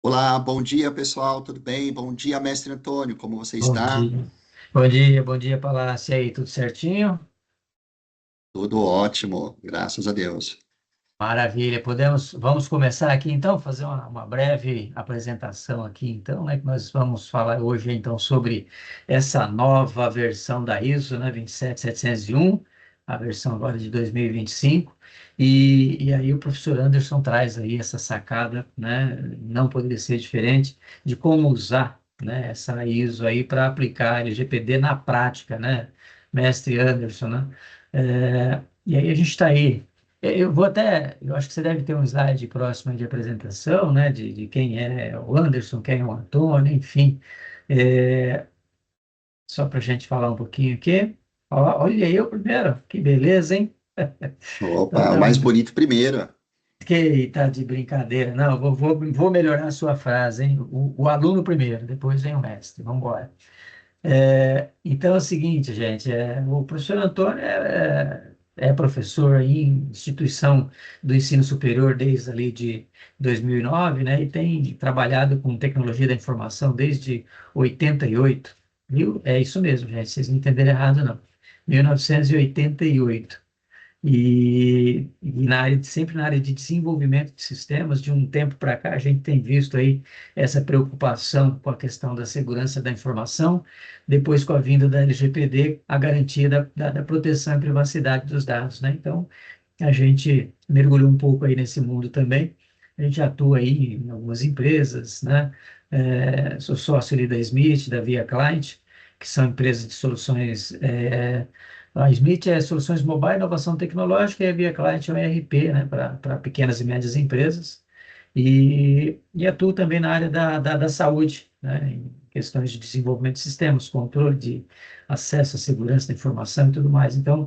Olá, bom dia pessoal, tudo bem? Bom dia, mestre Antônio, como você Bom está? dia. Bom dia, Palácio. E aí, tudo certinho? Tudo ótimo, graças a Deus. Maravilha. Vamos começar aqui então, fazer uma breve apresentação aqui então, né? Que nós vamos falar hoje então sobre essa nova versão da ISO, né? 27701, a versão agora de 2025. E aí o professor Anderson traz aí essa sacada, né? Não poderia ser diferente de como usar, né? Essa ISO aí para aplicar LGPD na prática, né? Mestre Anderson, né? E aí a gente está aí. Eu acho que você deve ter um slide próximo aí de apresentação, né, de quem é o Anderson, quem é o Antônio, enfim, é, só para a gente falar um pouquinho aqui. Olha eu primeiro, que beleza, hein? Então, Opa, o tá, mais bonito primeiro. que tá de brincadeira. Não, vou melhorar a sua frase, hein? O aluno primeiro, depois vem o mestre. Vamos embora. Então é o seguinte, gente, o professor Antônio é professor em instituição do ensino superior desde ali de 2009, né, e tem trabalhado com tecnologia da informação desde 88, viu? É isso mesmo, gente, vocês não entenderam errado, não. 1988. E sempre na área de desenvolvimento de sistemas, de um tempo para cá, a gente tem visto aí essa preocupação com a questão da segurança da informação, depois com a vinda da LGPD, a garantia da proteção e privacidade dos dados, né? Então, a gente mergulhou um pouco aí nesse mundo também, a gente atua aí em algumas empresas, né? Sou sócio ali da Smith, da Via Client, que são empresas de soluções a Smith é soluções mobile, inovação tecnológica, e a Via Client é um ERP, né, para pequenas e médias empresas. E atuo também na área da saúde, né, em questões de desenvolvimento de sistemas, controle de acesso à segurança da informação e tudo mais. Então,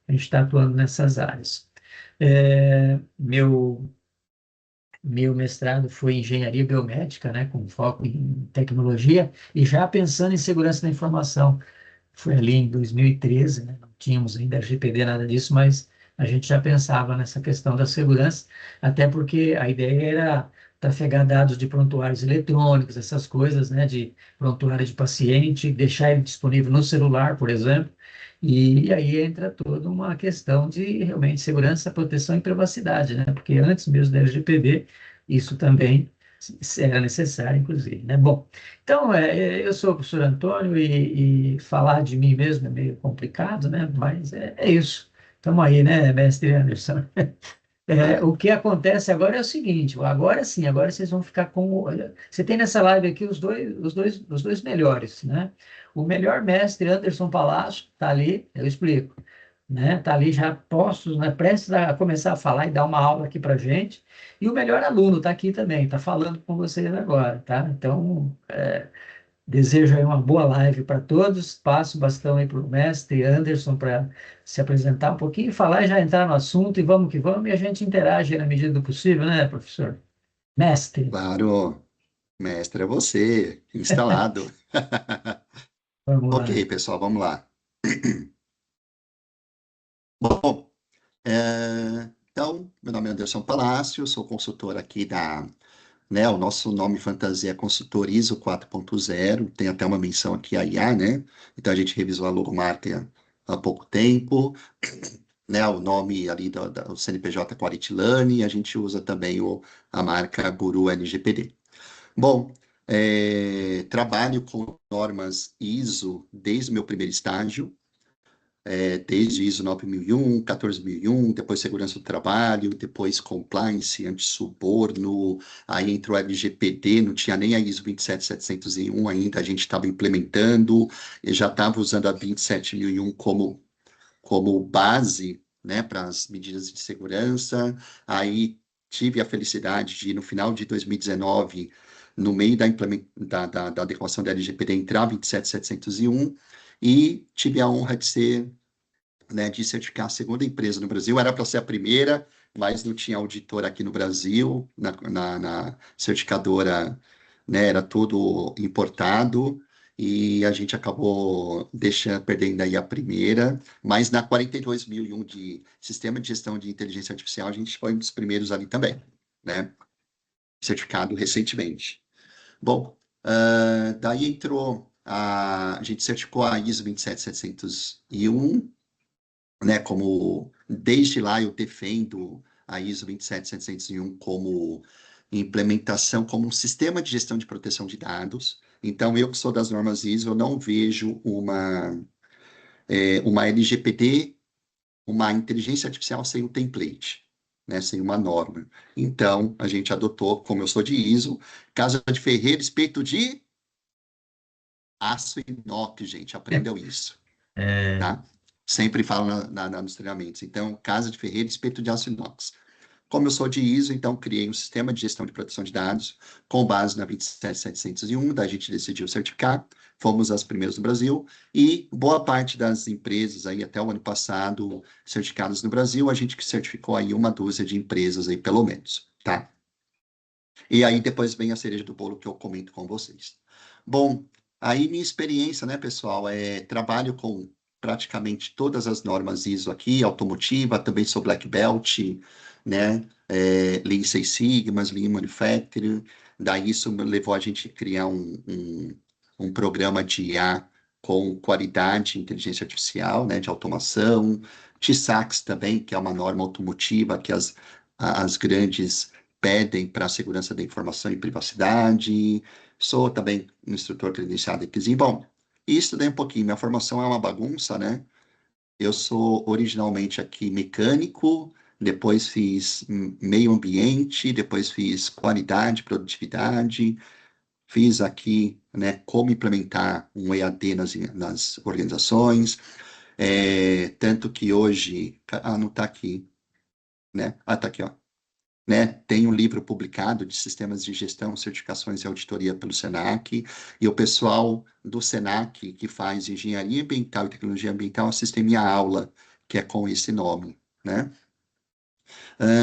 a gente está atuando nessas áreas. Meu mestrado foi em engenharia biomédica, né, com foco em tecnologia, e já pensando em segurança da informação. Foi ali em 2013, né? Não tínhamos ainda LGPD, nada disso, mas a gente já pensava nessa questão da segurança, até porque a ideia era trafegar dados de prontuários eletrônicos, essas coisas, né, de prontuário de paciente, deixar ele disponível no celular, por exemplo, e aí entra toda uma questão de realmente segurança, proteção e privacidade, né, porque antes mesmo da LGPD, isso também era necessário, inclusive, né? Bom, então, eu sou o professor Antônio e falar de mim mesmo é meio complicado, né? Mas é isso. Estamos aí, né, mestre Anderson? Ah, O que acontece agora é o seguinte, agora sim, agora vocês vão ficar com... Você tem nessa live aqui os dois melhores, né? O melhor mestre, Anderson Palácio, está ali, eu explico, né? Está ali já postos, né? Prestes a começar a falar e dar uma aula aqui para gente. E o melhor aluno está aqui também, está falando com vocês agora, tá? Então, desejo aí uma boa live para todos. Passo o bastão aí para o mestre Anderson para se apresentar um pouquinho, falar e já entrar no assunto e vamos que vamos, e a gente interage na medida do possível, né, professor? Mestre, claro, mestre é você, instalado. vamos Ok, lá. pessoal, vamos lá. Bom, então, meu nome é Anderson Palácio, sou consultor aqui o nosso nome fantasia é consultor ISO 4.0, tem até uma menção aqui a IA, né? Então a gente revisou a logomarca há pouco tempo, né, o nome ali do CNPJ Quality Learning, a gente usa também a marca Guru LGPD. Bom, trabalho com normas ISO desde o meu primeiro estágio, desde ISO 9001, 14001, depois segurança do trabalho, depois compliance, antissuborno, aí entrou a LGPD, não tinha nem a ISO 27701 ainda, a gente estava implementando, e já estava usando a 27001 como base, né, para as medidas de segurança. Aí tive a felicidade de, no final de 2019, no meio da adequação da LGPD, entrar 27701 e tive a honra de ser, né, de certificar a segunda empresa no Brasil. Era para ser a primeira, mas não tinha auditor aqui no Brasil, na certificadora, né, era tudo importado, e a gente acabou perdendo aí a primeira, mas na 42001 de Sistema de Gestão de Inteligência Artificial, a gente foi um dos primeiros ali também, né? certificado recentemente. Bom, daí entrou, a gente certificou a ISO 27701, né, como desde lá eu defendo a ISO 27701 como implementação, como um sistema de gestão de proteção de dados. Então, eu que sou das normas ISO, eu não vejo uma LGPD, uma inteligência artificial sem um template, né, sem uma norma. Então, a gente adotou, como eu sou de ISO, Casa de Ferreira, espeto de aço inox, gente, aprendeu isso, É, tá? Sempre falo nos treinamentos. Então, Casa de Ferreira, espeto de aço inox. Como eu sou de ISO, então criei um sistema de gestão de proteção de dados com base na 27701, daí a gente decidiu certificar, fomos as primeiras do Brasil, e boa parte das empresas aí até o ano passado certificadas no Brasil, a gente que certificou aí uma dúzia de empresas aí pelo menos, tá? E aí depois vem a cereja do bolo que eu comento com vocês. Bom, aí minha experiência, né, pessoal, trabalho com praticamente todas as normas ISO aqui, automotiva, também sou Black Belt, né, Lean Six Sigma, Lean Manufacturing, daí isso me levou a gente a criar um programa de IA com qualidade, inteligência artificial, né, de automação, TISAX também, que é uma norma automotiva que as grandes pedem para a segurança da informação e privacidade. Sou também um instrutor credenciado em QSIM. Bom, e estudei um pouquinho. Minha formação é uma bagunça, né? Eu sou originalmente aqui mecânico, depois fiz meio ambiente, depois fiz qualidade, produtividade, fiz aqui, né, como implementar um EAD nas organizações, tanto que hoje, não está aqui, né? Ah, tá aqui, ó, né? Tem um livro publicado de sistemas de gestão, certificações e auditoria pelo Senac, e o pessoal do Senac, que faz engenharia ambiental e tecnologia ambiental, assiste minha aula, que é com esse nome, né?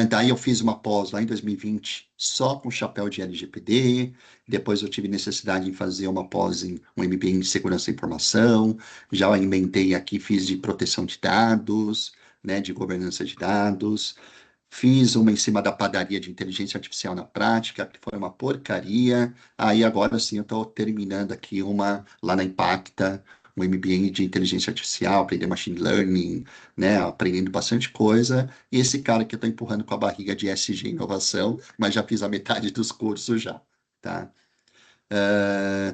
Daí eu fiz uma pós lá em 2020, só com chapéu de LGPD, depois eu tive necessidade de fazer uma pós em um MBA em segurança da informação, já emendei aqui, fiz de proteção de dados, né, de governança de dados, fiz uma em cima da padaria de inteligência artificial na prática, que foi uma porcaria. Aí agora sim eu estou terminando aqui uma lá na Impacta, um MBA de inteligência artificial, aprender machine learning, né? Aprendendo bastante coisa. E esse cara que eu estou empurrando com a barriga de SG Inovação, mas já fiz a metade dos cursos já, tá?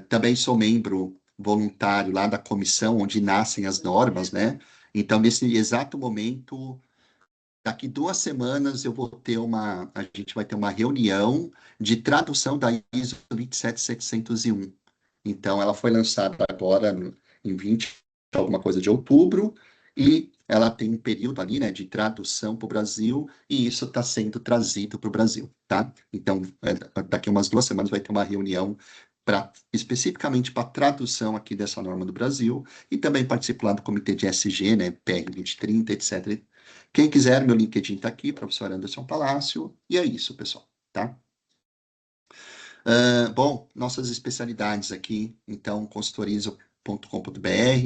Também sou membro voluntário lá da comissão onde nascem as normas, né? Então, nesse exato momento, daqui 2 semanas a gente vai ter uma reunião de tradução da ISO 27701. Então, ela foi lançada agora em 20, alguma coisa de outubro, e ela tem um período ali, né, de tradução para o Brasil, e isso está sendo trazido para o Brasil, tá? Então, daqui umas 2 semanas vai ter uma reunião especificamente para tradução aqui dessa norma do Brasil, e também participo lá do comitê de SG, né, PR 2030, etc. Quem quiser, meu LinkedIn está aqui, professor Anderson Palácio, e é isso, pessoal, tá? Bom, nossas especialidades aqui, então, consultorizo.com.br,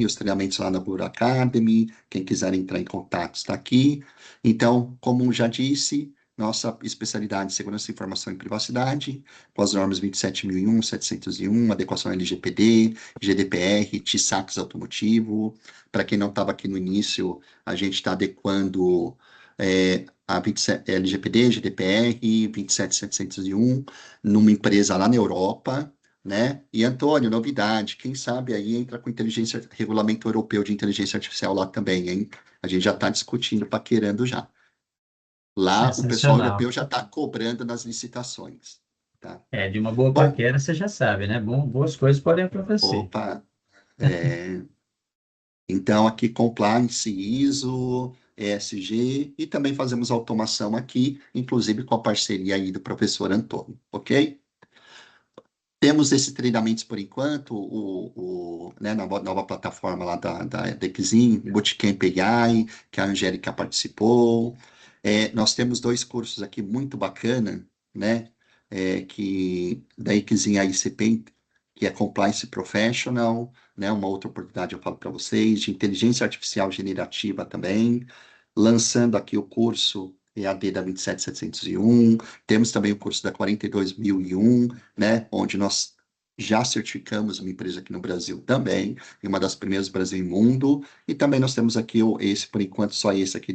os treinamentos lá na Blue Academy, quem quiser entrar em contato está aqui. Então, como já disse, nossa especialidade em segurança, informação e privacidade, com as normas 27001, 701, adequação LGPD, GDPR, TISAX automotivo. Para quem não estava aqui no início, a gente está adequando a 27, LGPD, GDPR, 27701, numa empresa lá na Europa, né? E Antônio, novidade, quem sabe aí entra com inteligência, regulamento europeu de inteligência artificial lá também, hein? A gente já está discutindo, paquerando já. Lá o pessoal sensacional. europeu já está cobrando nas licitações, tá? É, de uma boa Bom, paquera, você já sabe, né? Boas coisas podem acontecer. opa, então aqui compliance, ISO, ESG e também fazemos automação aqui, inclusive com a parceria aí do professor Antônio, ok? Temos esses treinamentos por enquanto, né, na nova plataforma lá da Dexin, Bootcamp AI, que a Angélica participou. Nós temos 2 cursos aqui muito bacana, né, que da Dexin AICP, que é Compliance Professional, né, uma outra oportunidade eu falo para vocês, de inteligência artificial generativa também, lançando aqui o curso EAD da 27701, temos também o curso da 42001, né, onde nós já certificamos uma empresa aqui no Brasil também, e uma das primeiras do Brasil e mundo, e também nós temos aqui esse, por enquanto, só esse aqui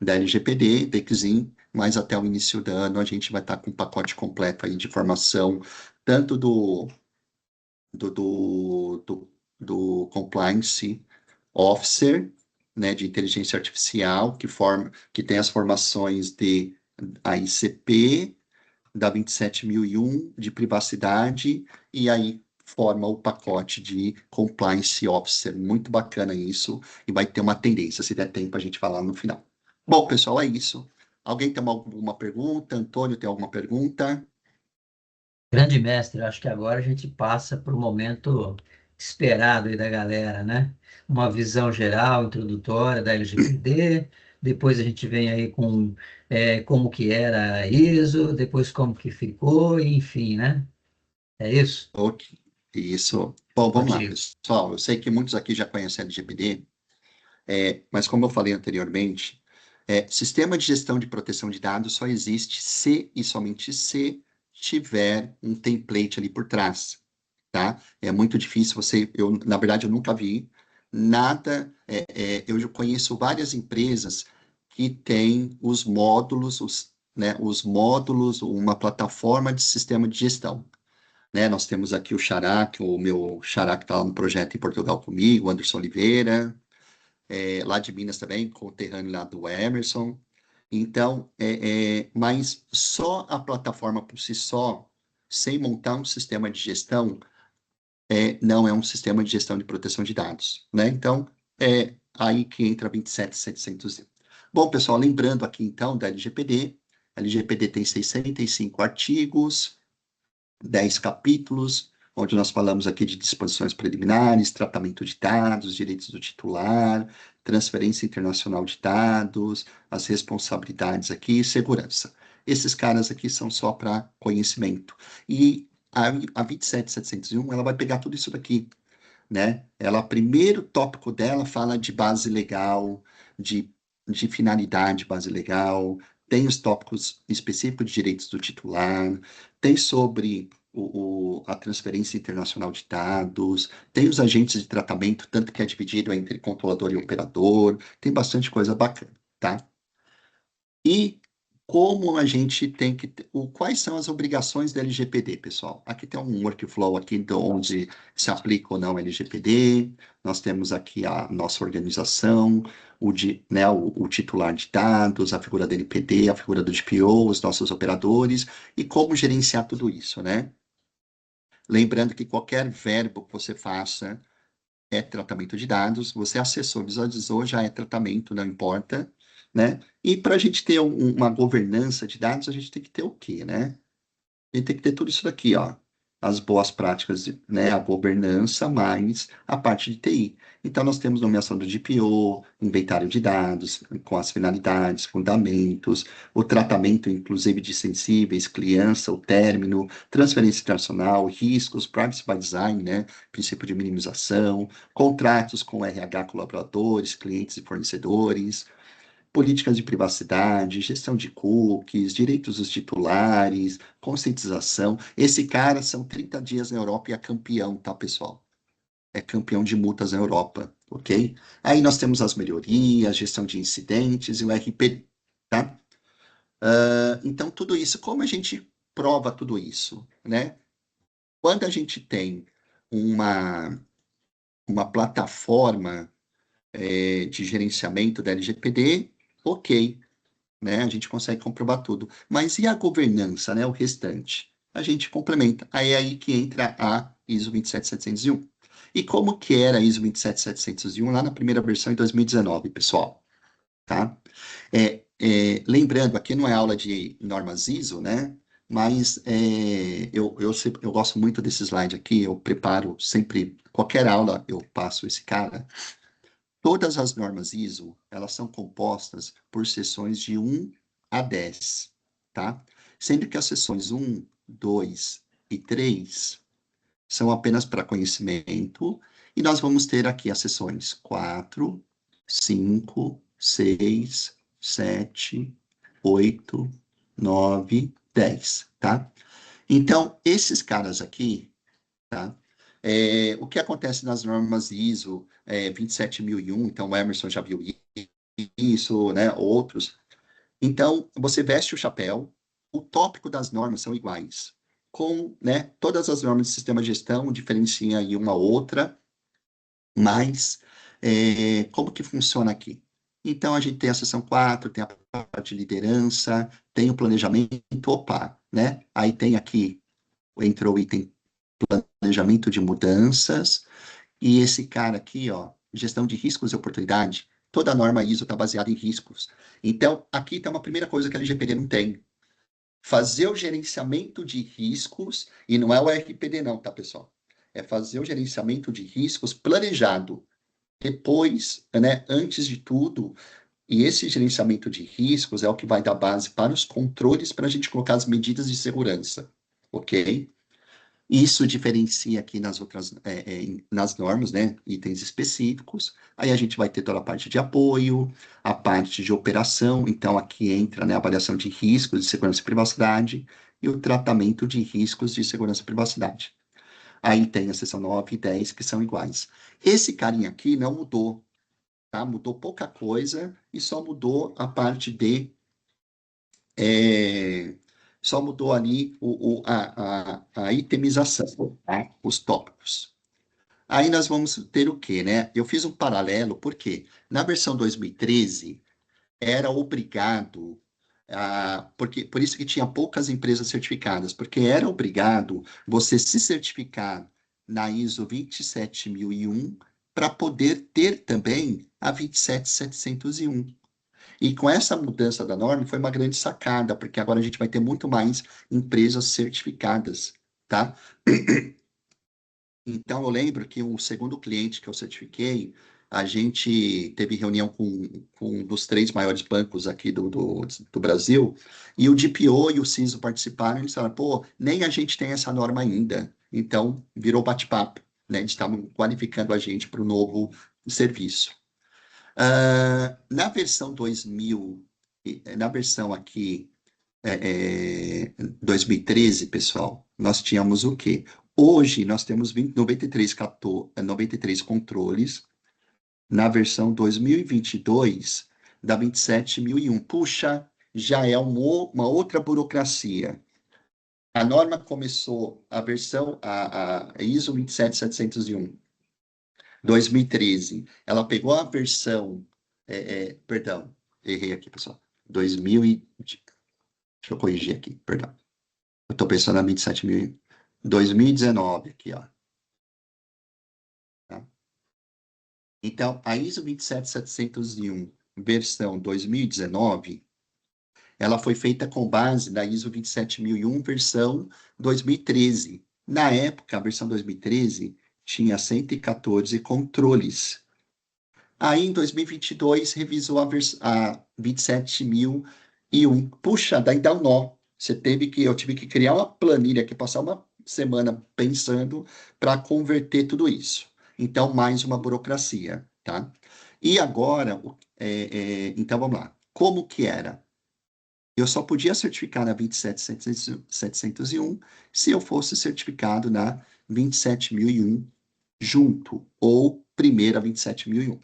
da LGPD, DECZIM, mas até o início do ano a gente vai estar com um pacote completo aí de formação, tanto do, do, do, do Compliance Officer, né, de inteligência artificial, que tem as formações de AICP, da 27001, de privacidade, e aí forma o pacote de Compliance Officer. Muito bacana isso, e vai ter uma tendência, se der tempo a gente falar no final. Bom, pessoal, é isso. Alguém tem alguma pergunta? Antônio, tem alguma pergunta? Grande mestre, eu acho que agora a gente passa para o momento esperado aí da galera, né? Uma visão geral, introdutória da LGPD, depois a gente vem aí com como que era a ISO, depois como que ficou, enfim, né? É isso? Ok, isso. Bom, vamos lá, Contigo. pessoal. Eu sei que muitos aqui já conhecem a LGPD, mas como eu falei anteriormente, sistema de gestão de proteção de dados só existe se e somente se tiver um template ali por trás, tá? É muito difícil na verdade, eu nunca vi nada, eu já conheço várias empresas que têm os módulos, uma plataforma de sistema de gestão, né? Nós temos aqui o Xará, o meu Xará que está lá no projeto em Portugal comigo, o Anderson Oliveira, lá de Minas também, conterrâneo lá do Emerson. Então, mas só a plataforma por si só, sem montar um sistema de gestão, não é um sistema de gestão de proteção de dados, né? Então, é aí que entra 27700. Bom, pessoal, lembrando aqui então da LGPD, a LGPD tem 65 artigos, 10 capítulos, onde nós falamos aqui de disposições preliminares, tratamento de dados, direitos do titular, transferência internacional de dados, as responsabilidades aqui e segurança. Esses caras aqui são só para conhecimento. E a 27701, ela vai pegar tudo isso daqui, né? Ela, primeiro tópico dela fala de base legal, de, de finalidade base legal, tem os tópicos específicos de direitos do titular, tem sobre a transferência internacional de dados, tem os agentes de tratamento, tanto que é dividido entre controlador e operador, tem bastante coisa bacana, tá? E como a gente tem que. Quais são as obrigações da LGPD, pessoal? Aqui tem um workflow aqui de onde se aplica ou não a LGPD. Nós temos aqui a nossa organização, o titular de dados, a figura da NPD, a figura do DPO, os nossos operadores, e como gerenciar tudo isso, né? Lembrando que qualquer verbo que você faça é tratamento de dados, você acessou, visualizou, já é tratamento, não importa, né? E para a gente ter uma governança de dados, a gente tem que ter o quê, né? A gente tem que ter tudo isso daqui, ó. As boas práticas, né? A governança mais a parte de TI. Então, nós temos nomeação do DPO, inventário de dados, com as finalidades, fundamentos, o tratamento, inclusive, de sensíveis, criança, o término, transferência internacional, riscos, privacy by design, né? Princípio de minimização, contratos com RH, colaboradores, clientes e fornecedores, políticas de privacidade, gestão de cookies, direitos dos titulares, conscientização. Esse cara são 30 dias na Europa e é campeão, tá, pessoal? É campeão de multas na Europa, ok? Aí nós temos as melhorias, gestão de incidentes e o RP, tá? Então, tudo isso, como a gente prova tudo isso, né? Quando a gente tem uma, uma plataforma de gerenciamento da LGPD, ok, né? A gente consegue comprovar tudo. Mas e a governança, né? O restante? A gente complementa. Aí é aí que entra a ISO 27701. E como que era a ISO 27701 lá na primeira versão em 2019, pessoal? Tá? Lembrando, aqui não é aula de normas ISO, né? Mas eu gosto muito desse slide aqui, eu preparo sempre, qualquer aula eu passo esse cara. Todas as normas ISO, elas são compostas por seções de 1 a 10, tá? Sendo que as seções 1, 2 e 3 são apenas para conhecimento, e nós vamos ter aqui as seções 4, 5, 6, 7, 8, 9, 10, tá? Então, esses caras aqui, tá? O que acontece nas normas ISO 27001, então o Emerson já viu isso, né? Outros. Então, você veste o chapéu, o tópico das normas são iguais. Com, né, todas as normas de sistema de gestão diferenciam aí uma outra, mas como que funciona aqui? Então, a gente tem a seção 4, tem a parte de liderança, tem o planejamento, opa, né? Aí tem aqui, entrou o item planejamento de mudanças, e esse cara aqui, ó, gestão de riscos e oportunidade, toda a norma ISO está baseada em riscos. Então, aqui está uma primeira coisa que a LGPD não tem. Fazer o gerenciamento de riscos, e não é o RPD não, tá, pessoal? É fazer o gerenciamento de riscos planejado. Depois, né, antes de tudo, e esse gerenciamento de riscos é o que vai dar base para os controles para a gente colocar as medidas de segurança, ok? Isso diferencia aqui nas outras, nas normas, né, itens específicos. Aí a gente vai ter toda a parte de apoio, a parte de operação. Então aqui entra, né, a avaliação de riscos de segurança e privacidade e o tratamento de riscos de segurança e privacidade. Aí tem a seção 9 e 10 que são iguais. Esse carinha aqui não mudou, tá? Mudou pouca coisa e só mudou a parte de é, só mudou ali a itemização, tá? Os tópicos. Aí nós vamos ter o quê, né? Eu fiz um paralelo, porque na versão 2013 era obrigado, porque, por isso que tinha poucas empresas certificadas, porque era obrigado você se certificar na ISO 27001 para poder ter também a 27701. E com essa mudança da norma foi uma grande sacada, porque agora a gente vai ter muito mais empresas certificadas, tá? Então eu lembro que o segundo cliente que eu certifiquei, a gente teve reunião com um dos três maiores bancos aqui do Brasil, e o DPO e o CISO participaram, e eles falaram, pô, nem a gente tem essa norma ainda. Então virou bate-papo, né? Eles estavam qualificando a gente para o novo serviço. Na versão 2000, na versão aqui 2013, pessoal, nós tínhamos o quê? Hoje nós temos 93 controles. Na versão 2022, da 27001. Puxa, já é uma outra burocracia. A norma começou, a versão, a ISO 27701, 2013, ela pegou a versão, perdão, errei aqui, pessoal, 2000 deixa eu corrigir aqui, perdão. Eu estou pensando na 27.000, 2019 aqui, ó. Tá? Então, a ISO 27701, versão 2019, ela foi feita com base na ISO 27001, versão 2013. Na época, a versão 2013 tinha 114 controles. Aí, em 2022, revisou a 27.001. Puxa, daí dá um nó. Eu tive que criar uma planilha aqui, passar uma semana pensando para converter tudo isso. Então, mais uma burocracia, tá? E agora, então vamos lá. Como que era? Eu só podia certificar na 27701 se eu fosse certificado na 27001 junto, ou primeira 27001.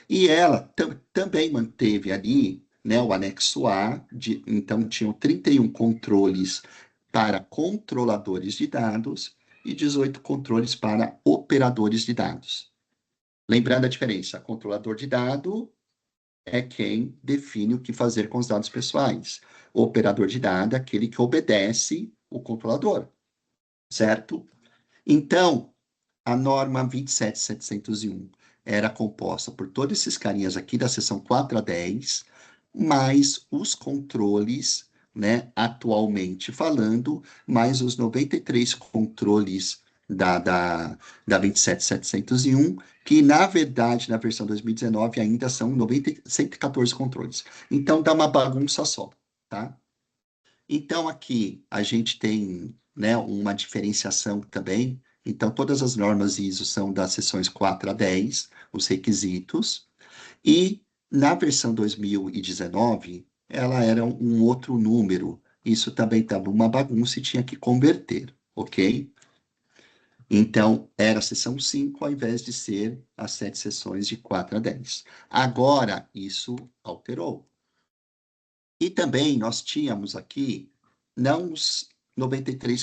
E ela também manteve ali, né, o anexo A, então tinham 31 controles para controladores de dados e 18 controles para operadores de dados. Lembrando a diferença, controlador de dado é quem define o que fazer com os dados pessoais. O operador de dados é aquele que obedece o controlador, certo? Então, a norma 27701 era composta por todos esses carinhas aqui da seção 4 a 10, mais os controles, né, atualmente falando, mais os 93 controles da 27701, que na verdade, na versão 2019, ainda são 114 controles. Então, dá uma bagunça só, tá? Então, aqui a gente tem, né, uma diferenciação também. Então, todas as normas ISO são das seções 4 a 10, os requisitos. E na versão 2019, ela era um outro número. Isso também estava uma bagunça e tinha que converter, ok? Então, era a sessão 5 ao invés de ser as 7 sessões de 4 a 10. Agora, isso alterou. E também nós tínhamos aqui, não os 93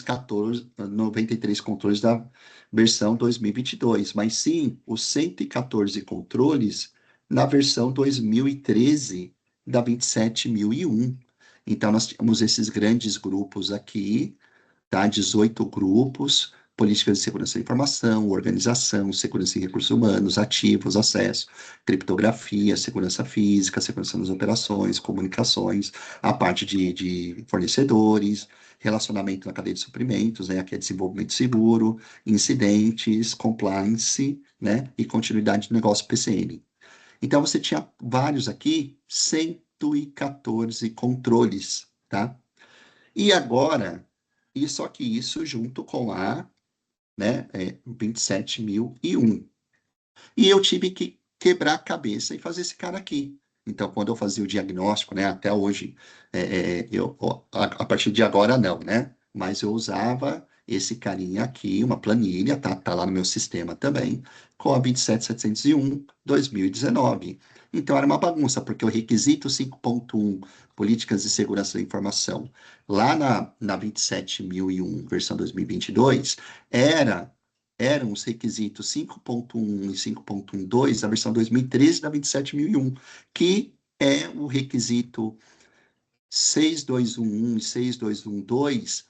controles da versão 2022, mas sim os 114 controles na versão 2013 da 27001. Então, nós tínhamos esses grandes grupos aqui, tá? 18 grupos, políticas de segurança da informação, organização, segurança e recursos humanos, ativos, acesso, criptografia, segurança física, segurança das operações, comunicações, a parte de fornecedores, relacionamento na cadeia de suprimentos, né? Aqui é desenvolvimento seguro, incidentes, compliance, né? E continuidade de negócio PCN. Então, você tinha vários aqui, 114 controles, tá? E agora, e só que isso junto com a, né, 27.001. E eu tive que quebrar a cabeça e fazer esse cara aqui. Então, quando eu fazia o diagnóstico, né, até hoje, a partir de agora não, né? Mas eu usava esse carinha aqui, uma planilha, tá lá no meu sistema também, com a 27701, 2019. Então, era uma bagunça, porque o requisito 5.1, Políticas de Segurança da Informação, lá na 27.001, versão 2022, eram os requisitos 5.1 e 5.12 da versão 2013 da 27.001, que é o requisito 6211 e 6212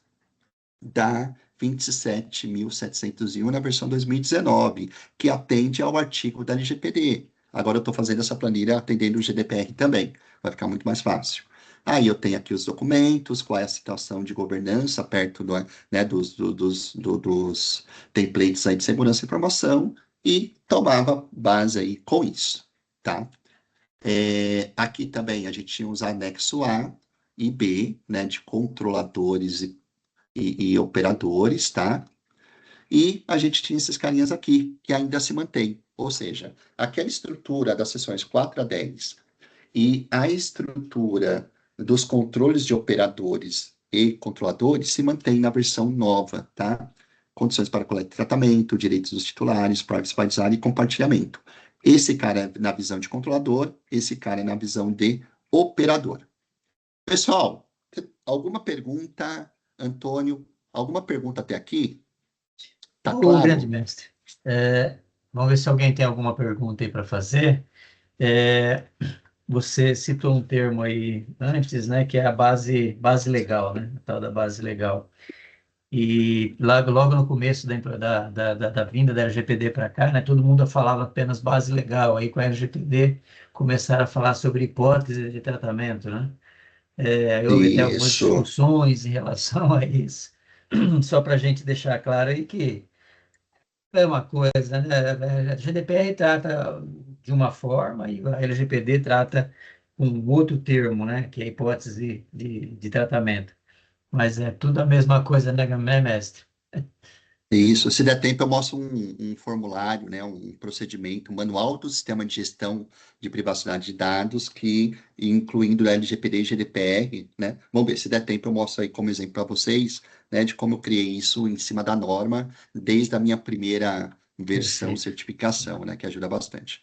da 27.701 na versão 2019, que atende ao artigo da LGPD. Agora eu estou fazendo essa planilha atendendo o GDPR também, vai ficar muito mais fácil. Aí eu tenho aqui os documentos, qual é a situação de governança perto né, dos templates aí de segurança e informação, e tomava base aí com isso, tá? Aqui também a gente tinha os anexo A e B, né, de controladores e operadores, tá? E a gente tinha esses carinhas aqui, que ainda se mantém. Ou seja, aquela estrutura das sessões 4 a 10 e a estrutura dos controles de operadores e controladores se mantém na versão nova, tá? Condições para coleta e tratamento, direitos dos titulares, privacy by design e compartilhamento. Esse cara é na visão de controlador, esse cara é na visão de operador. Pessoal, alguma pergunta, Antônio? Alguma pergunta até aqui? Tá Ô, grande claro? mestre, é, vamos ver se alguém tem alguma pergunta aí para fazer. É, você citou um termo aí antes, né, que é a base legal, né, a tal da base legal. E logo no começo da vinda da LGPD para cá, né, todo mundo falava apenas base legal. Aí com a LGPD começaram a falar sobre hipótese de tratamento, né? Houve até algumas Isso. discussões em relação a isso. Só para a gente deixar claro aí que é uma coisa, né? A GDPR trata de uma forma e a LGPD trata um outro termo, né? Que é a hipótese de tratamento. Mas é tudo a mesma coisa, né, mestre? Isso. Se der tempo, eu mostro um formulário, né, um procedimento, um manual do sistema de gestão de privacidade de dados, que incluindo LGPD e GDPR, né? Vamos ver, se der tempo, eu mostro aí como exemplo para vocês, né, de como eu criei isso em cima da norma, desde a minha primeira versão Perfeito. certificação, né, que ajuda bastante.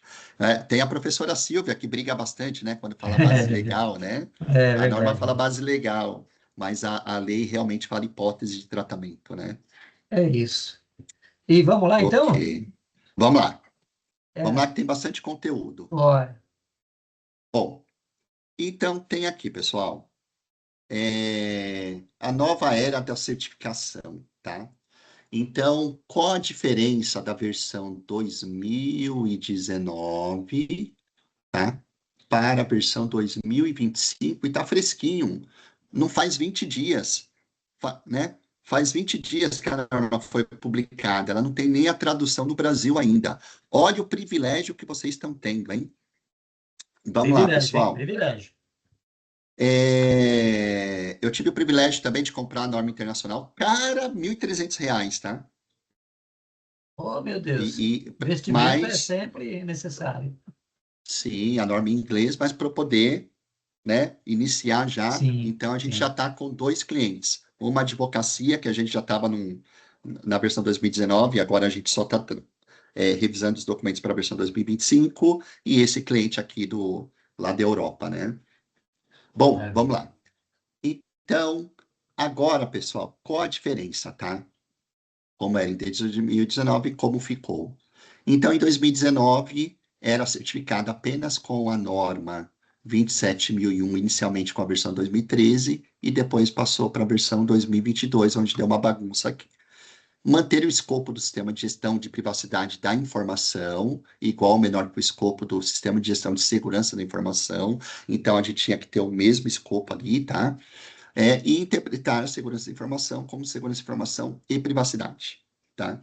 Tem a professora Silvia, que briga bastante, né, quando fala base legal, né? É A norma fala verdade. base legal, mas a lei realmente fala hipótese de tratamento, né? É isso. E vamos lá, Ok. então? Vamos lá. Vamos É, lá que tem bastante conteúdo. bora. Bom, então tem aqui, pessoal, a nova era da certificação, tá? Então, qual a diferença da versão 2019, tá? Para a versão 2025 e tá fresquinho. Não faz 20 dias, né? Faz 20 dias que a norma foi publicada, ela não tem nem a tradução no Brasil ainda. Olha o privilégio que vocês estão tendo, hein? Vamos lá, Privilégio, hein? pessoal. Privilégio. Eu tive o privilégio também de comprar a norma internacional. Cara, R$ 1.300, tá? Oh, meu Deus. Investimento é Mas, sempre necessário. sim, a norma em inglês, mas para eu poder né, iniciar já. Sim, Então, a gente já sim. está com 2 clientes. Uma advocacia, que a gente já estava na versão 2019, e agora a gente só está revisando os documentos para a versão 2025, e esse cliente aqui lá da Europa, né? Bom, vamos Maravilha. lá. Então, agora, pessoal, qual a diferença, tá? Como era em 2019 e como ficou. Então, em 2019, era certificado apenas com a norma 27001, inicialmente com a versão 2013, e depois passou para a versão 2022, onde deu uma bagunça aqui. Manter o escopo do sistema de gestão de privacidade da informação, igual ou menor que o escopo do sistema de gestão de segurança da informação. Então, a gente tinha que ter o mesmo escopo ali, tá? E interpretar a segurança da informação como segurança da informação e privacidade, tá?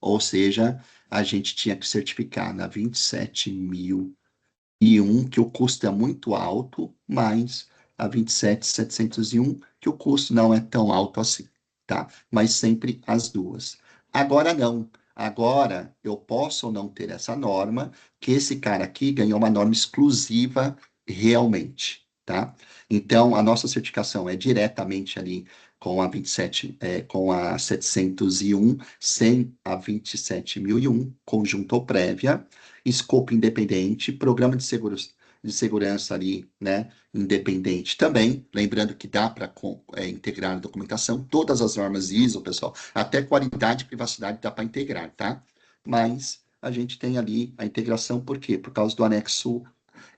Ou seja, a gente tinha que certificar na 27.001, que o custo é muito alto, mas a 27.701, que o custo não é tão alto assim, tá? Mas sempre as duas. Agora não. Agora eu posso ou não ter essa norma, que esse cara aqui ganhou uma norma exclusiva realmente, tá? Então, a nossa certificação é diretamente ali com a 27, com a 701, sem a 27.001, conjunto ou prévia, escopo independente, programa de segurança ali, né, independente também, lembrando que dá para integrar na documentação, todas as normas ISO, pessoal, até qualidade e privacidade dá para integrar, tá? Mas a gente tem ali a integração, por quê? Por causa do anexo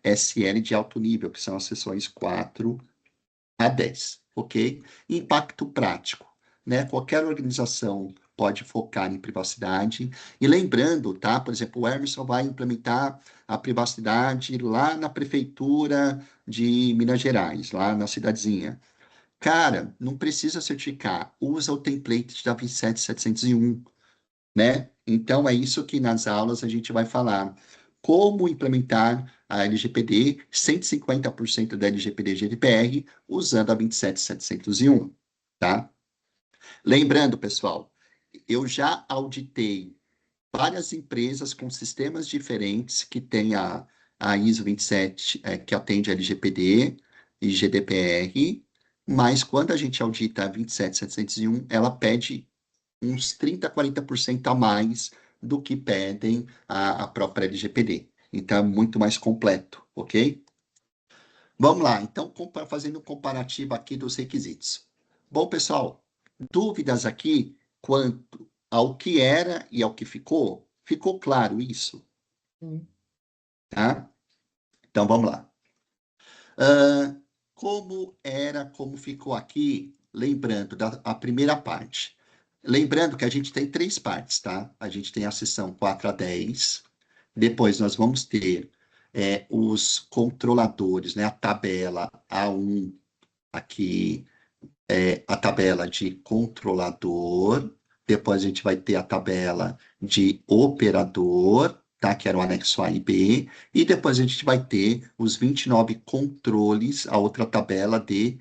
SL de alto nível, que são as seções 4 a 10, ok? Impacto prático, né? Qualquer organização pode focar em privacidade. E lembrando, tá? Por exemplo, o Emerson vai implementar a privacidade lá na prefeitura de Minas Gerais, lá na cidadezinha. Cara, não precisa certificar, usa o template da 27701, né? Então, é isso que nas aulas a gente vai falar. Como implementar a LGPD, 150% da LGPD GDPR, usando a 27701, tá? Lembrando, pessoal, eu já auditei várias empresas com sistemas diferentes que têm a ISO 27, que atende a LGPD e GDPR, mas quando a gente audita a 27701, ela pede uns 30, 40% a mais do que pedem a própria LGPD. Então, é muito mais completo, ok? Vamos lá, então, fazendo um comparativo aqui dos requisitos. Bom, pessoal, dúvidas aqui quanto ao que era e ao que ficou? Ficou claro isso, tá? Então, vamos lá. Ah, como ficou aqui, lembrando da a primeira parte. Lembrando que a gente tem 3 partes, tá? A gente tem a seção 4 a 10, depois nós vamos ter os controladores, né? A tabela A1 aqui, a tabela de controlador, depois a gente vai ter a tabela de operador, tá? Que era o anexo A e B, e depois a gente vai ter os 29 controles, a outra tabela de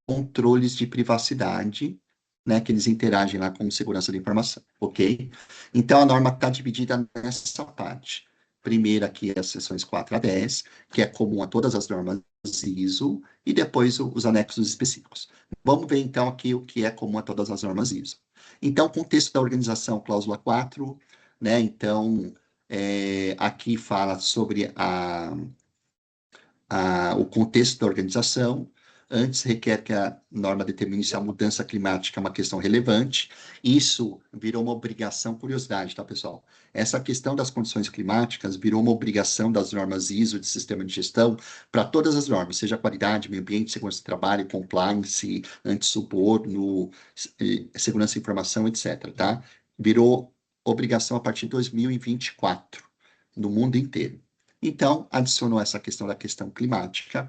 controles de privacidade, né? Que eles interagem lá com segurança da informação, ok? Então a norma está dividida nessa parte. Primeiro aqui as seções 4 a 10, que é comum a todas as normas ISO, e depois os anexos específicos. Vamos ver então aqui o que é comum a todas as normas ISO. Então, contexto da organização, cláusula 4, né? Então, aqui fala sobre o contexto da organização. Antes, requer que a norma determine se a mudança climática é uma questão relevante. Isso virou uma obrigação, curiosidade, tá, pessoal? Essa questão das condições climáticas virou uma obrigação das normas ISO de sistema de gestão para todas as normas, seja qualidade, meio ambiente, segurança do trabalho, compliance, antissuborno, segurança da informação, etc., tá? Virou obrigação a partir de 2024, no mundo inteiro. Então, adicionou essa questão climática.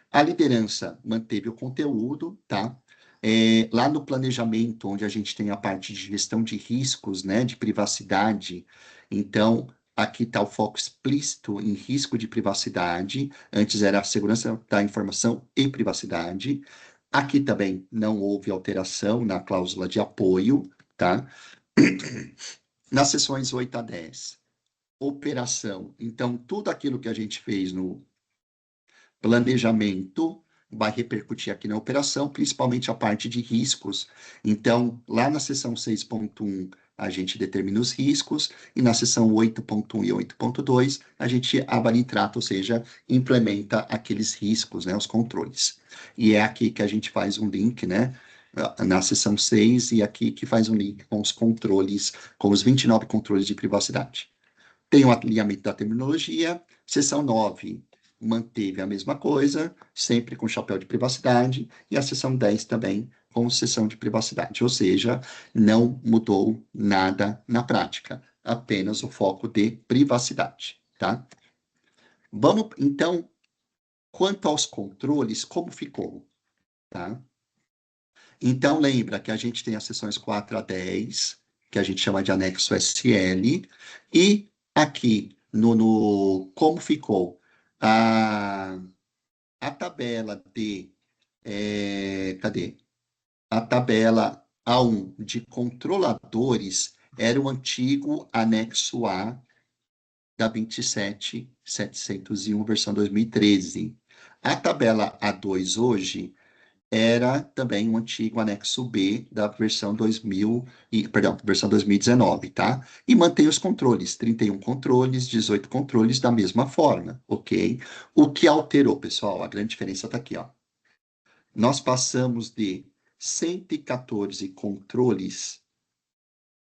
A liderança manteve o conteúdo, tá? Lá no planejamento, onde a gente tem a parte de gestão de riscos, né, de privacidade, então aqui está o foco explícito em risco de privacidade. Antes era a segurança da informação e privacidade. Aqui também não houve alteração na cláusula de apoio, tá? Nas sessões 8 a 10, operação. Então, tudo aquilo que a gente fez no planejamento vai repercutir aqui na operação, principalmente a parte de riscos. Então, lá na seção 6.1, a gente determina os riscos, e na seção 8.1 e 8.2, a gente avalia e trata, ou seja, implementa aqueles riscos, né, os controles. E é aqui que a gente faz um link, né, na seção 6, e aqui que faz um link com os controles, com os 29 controles de privacidade. Tem o alinhamento da terminologia. Seção 9 manteve a mesma coisa, sempre com chapéu de privacidade, e a seção 10 também com seção de privacidade, ou seja, não mudou nada na prática, apenas o foco de privacidade, tá? Vamos, então, quanto aos controles, como ficou, tá? Então, lembra que a gente tem as seções 4 a 10, que a gente chama de anexo SL, e aqui no como ficou a tabela de, cadê? A tabela A1 de controladores era o antigo anexo A da 27701, versão 2013. A tabela A2 hoje era também um antigo anexo B da versão 2000 versão 2019, tá? E mantém os controles, 31 controles, 18 controles da mesma forma, ok? O que alterou, pessoal? A grande diferença está aqui, ó. Nós passamos de 114 controles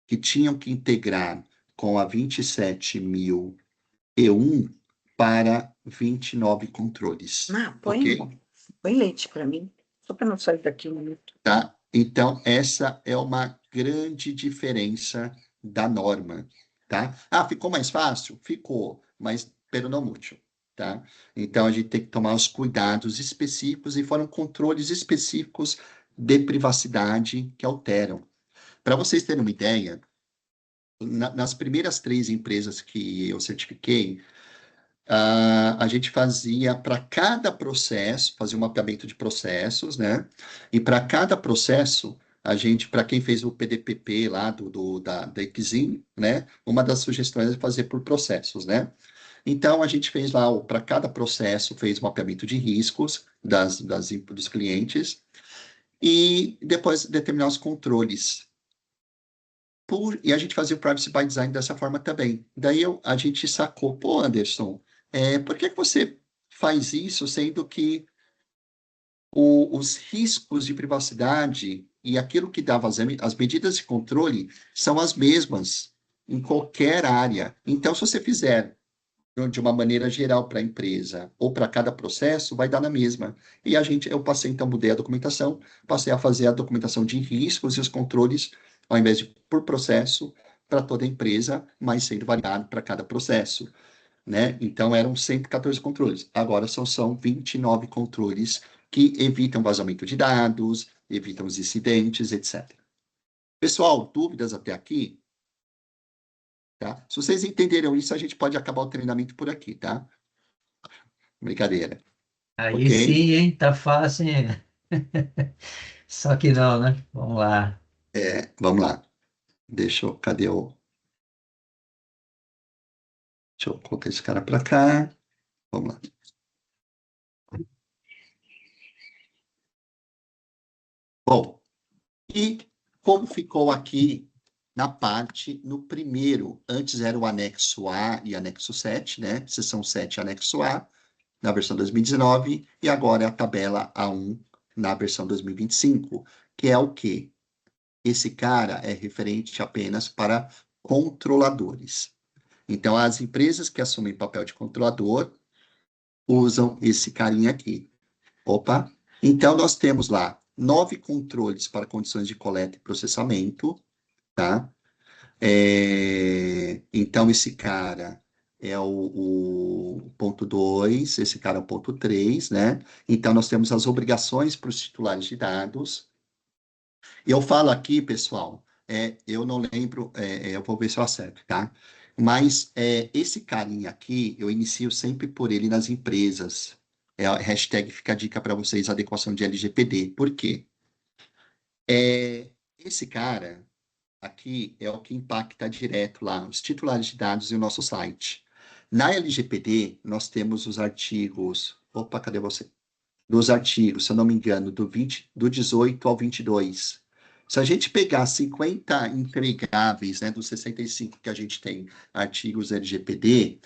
que tinham que integrar com a 27.001 para 29 controles, ok? Põe leite para mim, só para não sair daqui um minuto. Tá? Então, essa é uma grande diferença da norma, tá? Ah, ficou mais fácil? Ficou, mas pero não mútil, tá? Então, a gente tem que tomar os cuidados específicos, e foram controles específicos de privacidade que alteram. Para vocês terem uma ideia, nas primeiras 3 empresas que eu certifiquei, a gente fazia para cada processo, fazia um mapeamento de processos, né? E para cada processo, a gente, para quem fez o PDPP lá da Exim, né? Uma das sugestões é fazer por processos, né? Então, a gente fez lá, para cada processo, fez o mapeamento de riscos dos clientes, e depois determinar os controles. E a gente fazia o Privacy by Design dessa forma também. Daí a gente sacou, pô, Anderson, por que você faz isso, sendo que os riscos de privacidade e aquilo que dava as medidas de controle são as mesmas em qualquer área. Então, se você fizer de uma maneira geral para a empresa ou para cada processo, vai dar na mesma. E eu passei, então, mudei a documentação, passei a fazer a documentação de riscos e os controles, ao invés de por processo, para toda a empresa, mas sendo variado para cada processo, né? Então, eram 114 controles. Agora são 29 controles que evitam vazamento de dados, evitam os incidentes, etc. Pessoal, dúvidas até aqui? Tá? Se vocês entenderam isso, a gente pode acabar o treinamento por aqui, tá? Brincadeira. Aí Ok? sim, hein? Tá fácil, hein? Só que não, né? Vamos lá. Vamos lá. Cadê o... Deixa eu colocar esse cara para cá. Vamos lá. Bom, e como ficou aqui na parte, no primeiro, antes era o anexo A e anexo 7, né? Seção 7, anexo A, na versão 2019, e agora é a tabela A1 na versão 2025, que é o quê? Esse cara é referente apenas para controladores. Então, as empresas que assumem papel de controlador usam esse carinha aqui. Opa! Então, nós temos lá 9 controles para condições de coleta e processamento, tá? Então, esse cara é o ponto 2, esse cara é o ponto 3, né? Então, nós temos as obrigações para os titulares de dados. Eu falo aqui, pessoal, eu não lembro, eu vou ver se eu acerto, tá? Mas esse carinha aqui, eu inicio sempre por ele nas empresas. A hashtag fica a dica para vocês, adequação de LGPD. Por quê? Esse cara aqui é o que impacta direto lá, os titulares de dados e o nosso site. Na LGPD, nós temos os artigos Opa, cadê você? Dos artigos, se eu não me engano, do 18 ao 22. Se a gente pegar 50 entregáveis, né, dos 65 que a gente tem, artigos LGPD,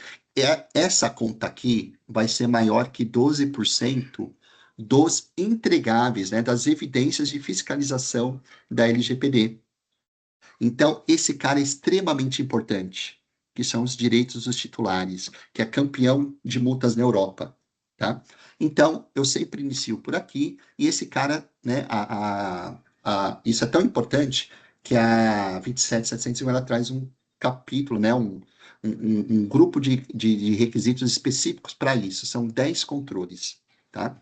essa conta aqui vai ser maior que 12% dos entregáveis, né, das evidências de fiscalização da LGPD. Então, esse cara é extremamente importante, que são os direitos dos titulares, que é campeão de multas na Europa, tá? Então, eu sempre inicio por aqui, e esse cara, né, isso é tão importante que a 27705 ela traz um capítulo, né, um grupo de requisitos específicos para isso, são 10 controles, tá?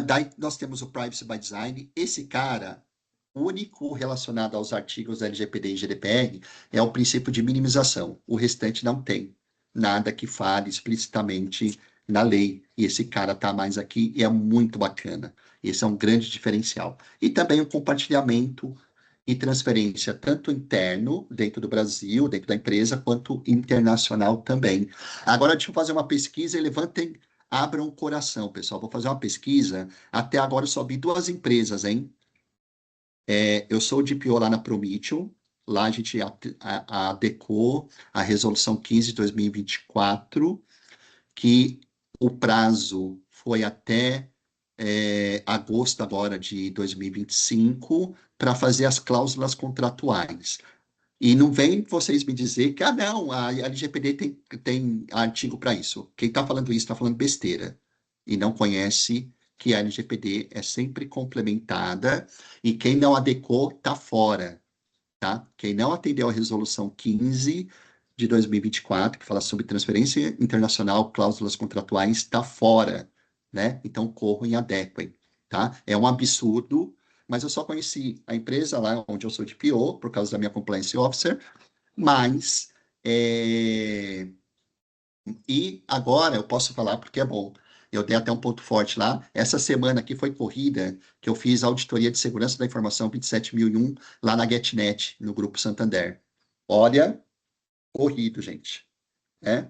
Daí nós temos o Privacy by Design, esse cara único relacionado aos artigos LGPD e GDPR é o princípio de minimização. O restante não tem nada que fale explicitamente na lei. E esse cara tá mais aqui e é muito bacana. Esse é um grande diferencial. E também o compartilhamento e transferência, tanto interno, dentro do Brasil, dentro da empresa, quanto internacional também. Agora, deixa eu fazer uma pesquisa e levantem, abram o coração, pessoal. Vou fazer uma pesquisa. Até agora eu só vi 2 empresas, hein? Eu sou o DPO lá na Prometheum, lá a gente adequou a resolução 15 de 2024, que o prazo foi até agosto agora de 2025 para fazer as cláusulas contratuais. E não vem vocês me dizer que, não, a LGPD tem artigo para isso. Quem está falando isso está falando besteira. E não conhece que a LGPD é sempre complementada e quem não adequou está fora, tá? Quem não atendeu a resolução 15 de 2024, que fala sobre transferência internacional, cláusulas contratuais, está fora, né? Então corram e adequem, tá? É um absurdo, mas eu só conheci a empresa lá onde eu sou de PO, por causa da minha compliance officer, mas e agora eu posso falar porque é bom. Eu dei até um ponto forte lá. Essa semana aqui foi corrida, que eu fiz a auditoria de segurança da informação 27001 lá na GetNet, no Grupo Santander. Olha, corrido, gente. É,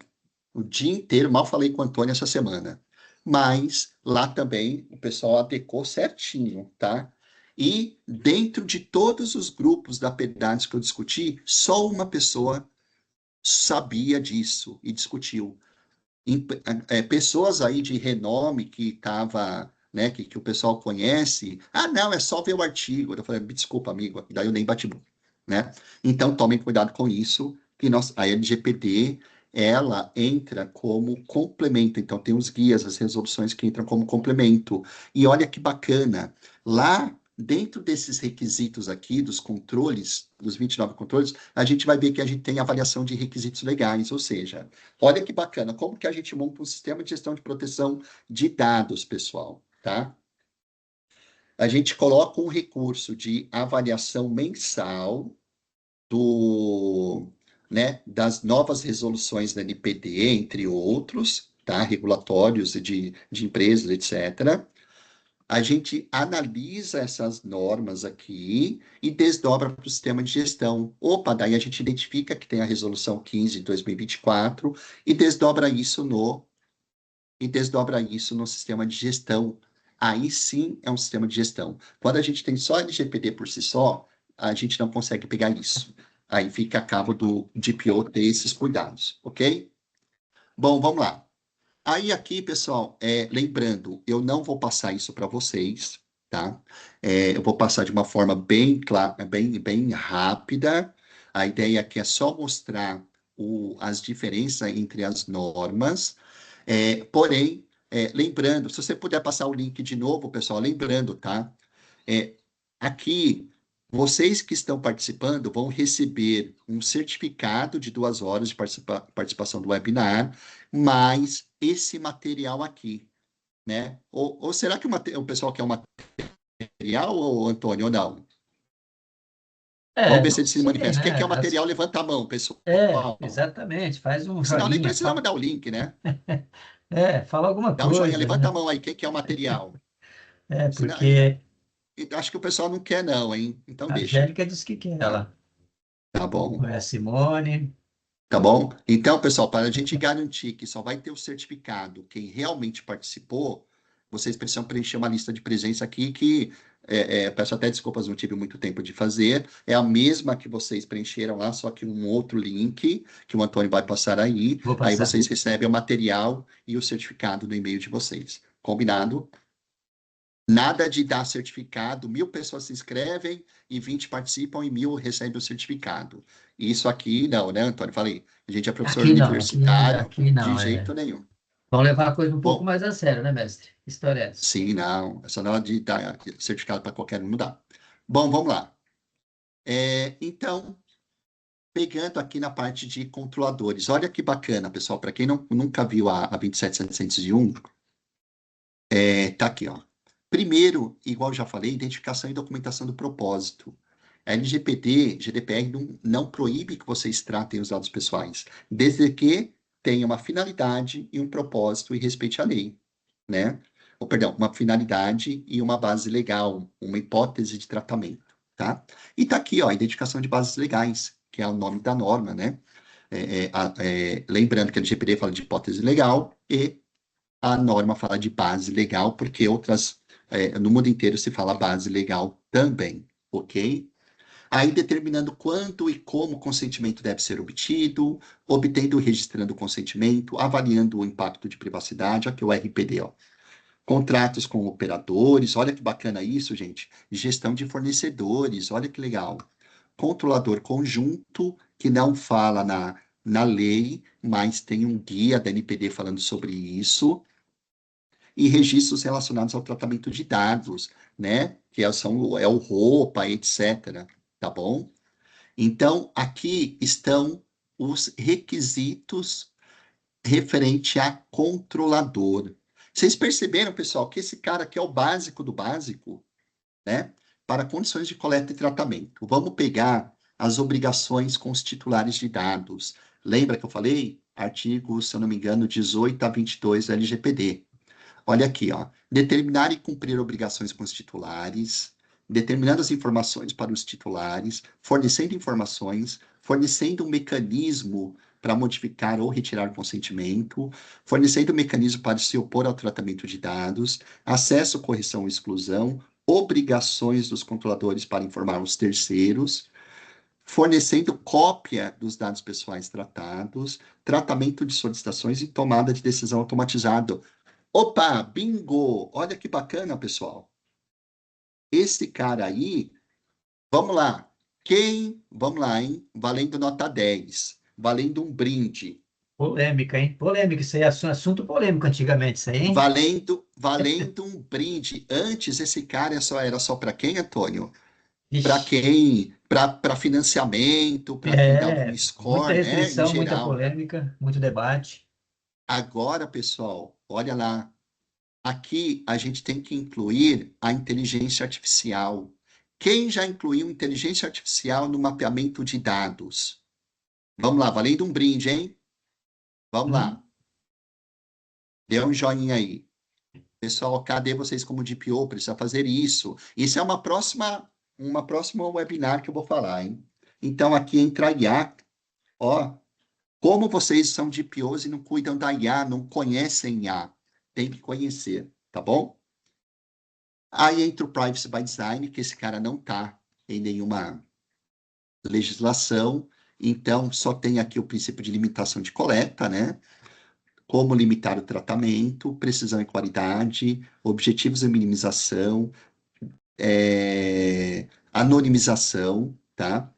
o dia inteiro, mal falei com o Antônio essa semana. Mas lá também o pessoal adequou certinho, tá? E dentro de todos os grupos da PEDADS que eu discuti, só uma pessoa sabia disso e discutiu pessoas aí de renome que tava, né, que o pessoal conhece, não, é só ver o artigo. Eu falei, desculpa, amigo, daí eu nem bati boca, né? Então, tomem cuidado com isso, que a LGPD, ela entra como complemento, então tem os guias, as resoluções que entram como complemento. E olha que bacana, lá dentro desses requisitos aqui, dos controles, dos 29 controles, a gente vai ver que a gente tem avaliação de requisitos legais, ou seja, olha que bacana, como que a gente monta um sistema de gestão de proteção de dados, pessoal, tá? A gente coloca um recurso de avaliação mensal das novas resoluções da NPD, entre outros, tá? Regulatórios de empresas, etc. A gente analisa essas normas aqui e desdobra para o sistema de gestão. Opa, daí a gente identifica que tem a resolução 15 de 2024 e desdobra isso no sistema de gestão. Aí sim é um sistema de gestão. Quando a gente tem só LGPD por si só, a gente não consegue pegar isso. Aí fica a cabo do DPO ter esses cuidados, ok? Bom, vamos lá. Aí aqui, pessoal, lembrando, eu não vou passar isso para vocês, tá? Eu vou passar de uma forma bem clara, bem rápida. A ideia aqui é só mostrar as diferenças entre as normas. Porém, lembrando, se você puder passar o link de novo, pessoal, lembrando, tá? É, Aqui, vocês que estão participando vão receber um certificado de 2 horas de participação do webinar, mais esse material aqui, né? Ou será que o pessoal quer um material, ou Antônio, ou não? Vamos ver se Não ele se sei, manifesta. Quem né? quer o material, levanta a mão, pessoal. Exatamente, faz um Senão nem joinha, precisamos dar o link, né? fala alguma Dá um joinha, coisa, levanta a né? mão aí, quem quer o material. Senão, Porque acho que o pessoal não quer, não, hein? Então a deixa. Angélica disse que quer ela. Tá bom. A Simone. Tá bom? Então, pessoal, para a gente garantir que só vai ter o certificado quem realmente participou, vocês precisam preencher uma lista de presença aqui que, peço até desculpas, não tive muito tempo de fazer. É a mesma que vocês preencheram lá, só que um outro link que o Antônio vai passar aí. Vou Aí passar. vocês recebem o material e o certificado no e-mail de vocês. Combinado? Nada de dar certificado, 1.000 pessoas se inscrevem e 20 participam e 1.000 recebem o certificado. Isso aqui não, né, Antônio? Falei, a gente é professor Aqui não, aqui, universitário, aqui de não, jeito nenhum. Vamos levar a coisa um pouco Bom, mais a sério, né, mestre? Que história é essa? sim, não, essa não é de dar certificado para qualquer um, não dá. Bom, vamos lá. Então, pegando aqui na parte de controladores, olha que bacana, pessoal, para quem nunca viu a 27701, tá aqui, ó. Primeiro, igual eu já falei, identificação e documentação do propósito. A LGPD, GDPR não proíbe que vocês tratem os dados pessoais, desde que tenha uma finalidade e um propósito e respeite a lei, né? Ou, perdão, uma finalidade e uma base legal, uma hipótese de tratamento, tá? E tá aqui, ó, a identificação de bases legais, que é o nome da norma, né? Lembrando que a LGPD fala de hipótese legal e a norma fala de base legal, porque no mundo inteiro se fala base legal também, ok? Aí determinando quanto e como o consentimento deve ser obtido, obtendo e registrando o consentimento, avaliando o impacto de privacidade, aqui é o RPD, ó. Contratos com operadores, olha que bacana isso, gente. Gestão de fornecedores, olha que legal. Controlador conjunto, que não fala na lei, mas tem um guia da NPD falando sobre isso e registros relacionados ao tratamento de dados, né? É o roupa, etc. Tá bom? Então, aqui estão os requisitos referente a controlador. Vocês perceberam, pessoal, que esse cara aqui é o básico do básico, né? Para condições de coleta e tratamento. Vamos pegar as obrigações com os titulares de dados. Lembra que eu falei? Artigo, se eu não me engano, 18 a 22 da LGPD. Olha aqui, ó. Determinar e cumprir obrigações com os titulares, determinando as informações para os titulares, fornecendo informações, fornecendo um mecanismo para modificar ou retirar o consentimento, fornecendo um mecanismo para se opor ao tratamento de dados, acesso, correção ou exclusão, obrigações dos controladores para informar os terceiros, fornecendo cópia dos dados pessoais tratados, tratamento de solicitações e tomada de decisão automatizado. Opa, bingo! Olha que bacana, pessoal. Esse cara aí, vamos lá. Vamos lá, hein? Valendo nota 10. Valendo um brinde. Polêmica, hein? Polêmica, isso aí é assunto polêmico antigamente, isso aí, hein? Valendo um brinde. Antes, esse cara era só para quem, Antônio? Para Vixe, quem? Para financiamento, para quem dava um muita score, né? Em restrição, muita geral. polêmica, muito debate. Agora, pessoal, olha lá. Aqui a gente tem que incluir a inteligência artificial. Quem já incluiu inteligência artificial no mapeamento de dados? Vamos lá, valendo um brinde, hein? Vamos lá. Dê um joinha aí. Pessoal, cadê vocês como DPO? Precisa fazer isso. Isso é uma próxima webinar que eu vou falar, hein? Então, aqui entra a IA. Ó, como vocês são DPOs e não cuidam da IA, não conhecem IA. Tem que conhecer, tá bom? Aí entra o Privacy by Design, que esse cara não está em nenhuma legislação, então só tem aqui o princípio de limitação de coleta, né? Como limitar o tratamento, precisão e qualidade, objetivos e minimização, anonimização, tá?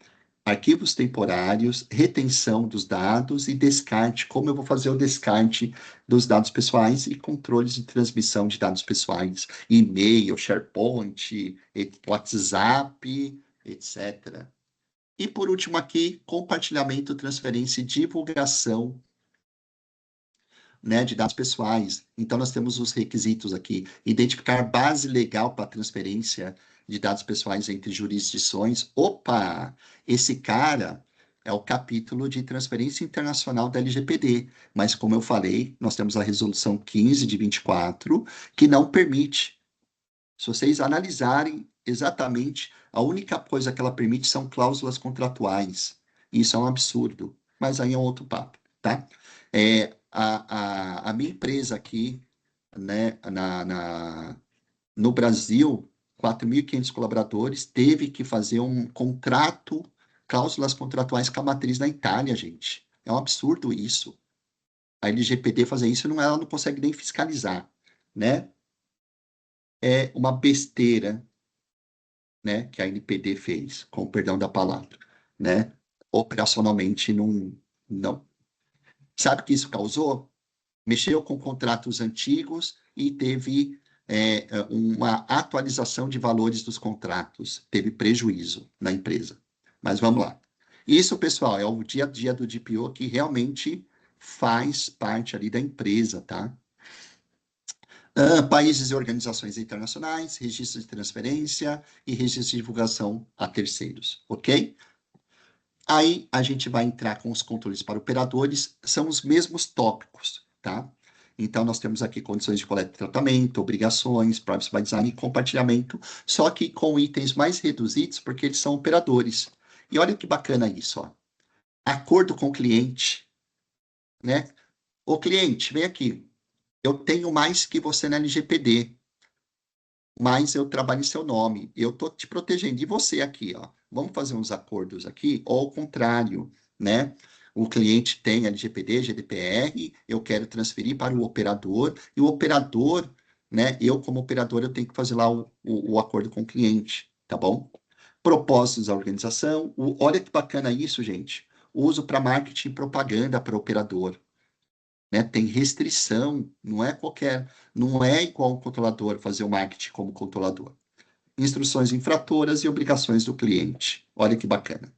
Arquivos temporários, retenção dos dados e descarte, como eu vou fazer o descarte dos dados pessoais e controles de transmissão de dados pessoais, e-mail, SharePoint, WhatsApp, etc. E por último aqui, compartilhamento, transferência e divulgação, né, de dados pessoais. Então, nós temos os requisitos aqui. Identificar base legal para transferência de dados pessoais entre jurisdições. Opa! Esse cara é o capítulo de transferência internacional da LGPD. Mas, como eu falei, nós temos a resolução 15 de 24, que não permite. Se vocês analisarem exatamente, a única coisa que ela permite são cláusulas contratuais. Isso é um absurdo. mas aí é um outro papo, tá? A minha empresa aqui, né, no Brasil, 4.500 colaboradores, teve que fazer um contrato, cláusulas contratuais com a matriz na Itália, gente. É um absurdo isso. A LGPD fazer isso, não, ela não consegue nem fiscalizar, né? É uma besteira, né, que a NPD fez, com o perdão da palavra, né? Operacionalmente, não. Sabe o que isso causou? Mexeu com contratos antigos e teve uma atualização de valores dos contratos. Teve prejuízo na empresa. Mas vamos lá. Isso, pessoal, é o dia a dia do DPO que realmente faz parte ali da empresa, tá? Países e organizações internacionais, registro de transferência e registro de divulgação a terceiros, ok? Aí a gente vai entrar com os controles para operadores, são os mesmos tópicos, tá? Então, nós temos aqui condições de coleta e tratamento, obrigações, privacy by design e compartilhamento, só que com itens mais reduzidos, porque eles são operadores. E olha que bacana isso, ó. Acordo com o cliente, né? O cliente, vem aqui. Eu tenho mais que você na LGPD, mas eu trabalho em seu nome. Eu estou te protegendo. E você aqui, ó. Vamos fazer uns acordos aqui, ou ao contrário, né? O cliente tem LGPD, GDPR, eu quero transferir para o operador, e o operador, né? Eu, como operador, eu tenho que fazer lá o acordo com o cliente, tá bom? Propósitos da organização. Olha que bacana isso, gente. Uso para marketing e propaganda para operador, né? Tem restrição, não é igual o controlador fazer o marketing como controlador. Instruções infratoras e obrigações do cliente. Olha que bacana.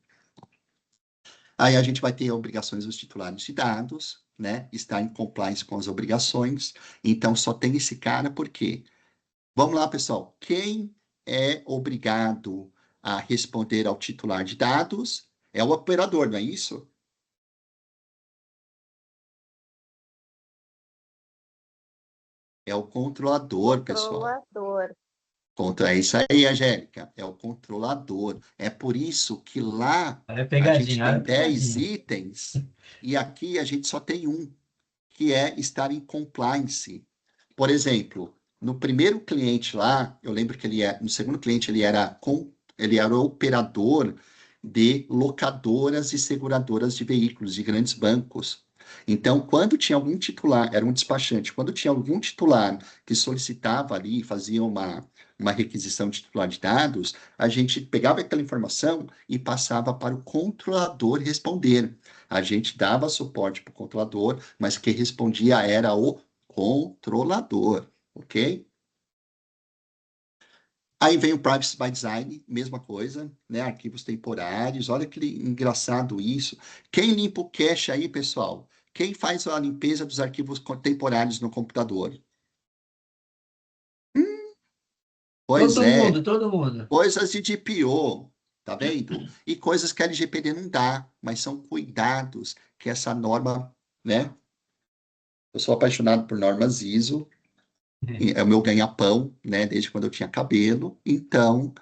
Aí a gente vai ter obrigações dos titulares de dados, né? Estar em compliance com as obrigações. Então só tem esse cara porque, vamos lá, pessoal, quem é obrigado a responder ao titular de dados é o operador, não é isso? É o controlador, pessoal. Controlador. É isso aí, Angélica. É o controlador. É por isso que lá Olha a a gente pegadinha, olha tem a 10 pegadinha. itens e aqui a gente só tem um, que é estar em compliance. Por exemplo, no primeiro cliente lá, eu lembro que no segundo cliente ele era operador de locadoras e seguradoras de veículos, de grandes bancos. Então, quando tinha algum titular, era um despachante, quando tinha algum titular que solicitava ali, fazia uma requisição de titular de dados, a gente pegava aquela informação e passava para o controlador responder. A gente dava suporte para o controlador, mas quem respondia era o controlador, ok? Aí vem o Privacy by Design, mesma coisa, né? Arquivos temporários, olha que engraçado isso. Quem limpa o cache aí, pessoal? Quem faz a limpeza dos arquivos temporários no computador? Pois Todo é, mundo, todo mundo. coisas de DPO, tá vendo? E coisas que a LGPD não dá, mas são cuidados que essa norma, né? Eu sou apaixonado por normas ISO, é o meu ganha-pão, né? Desde quando eu tinha cabelo. Então,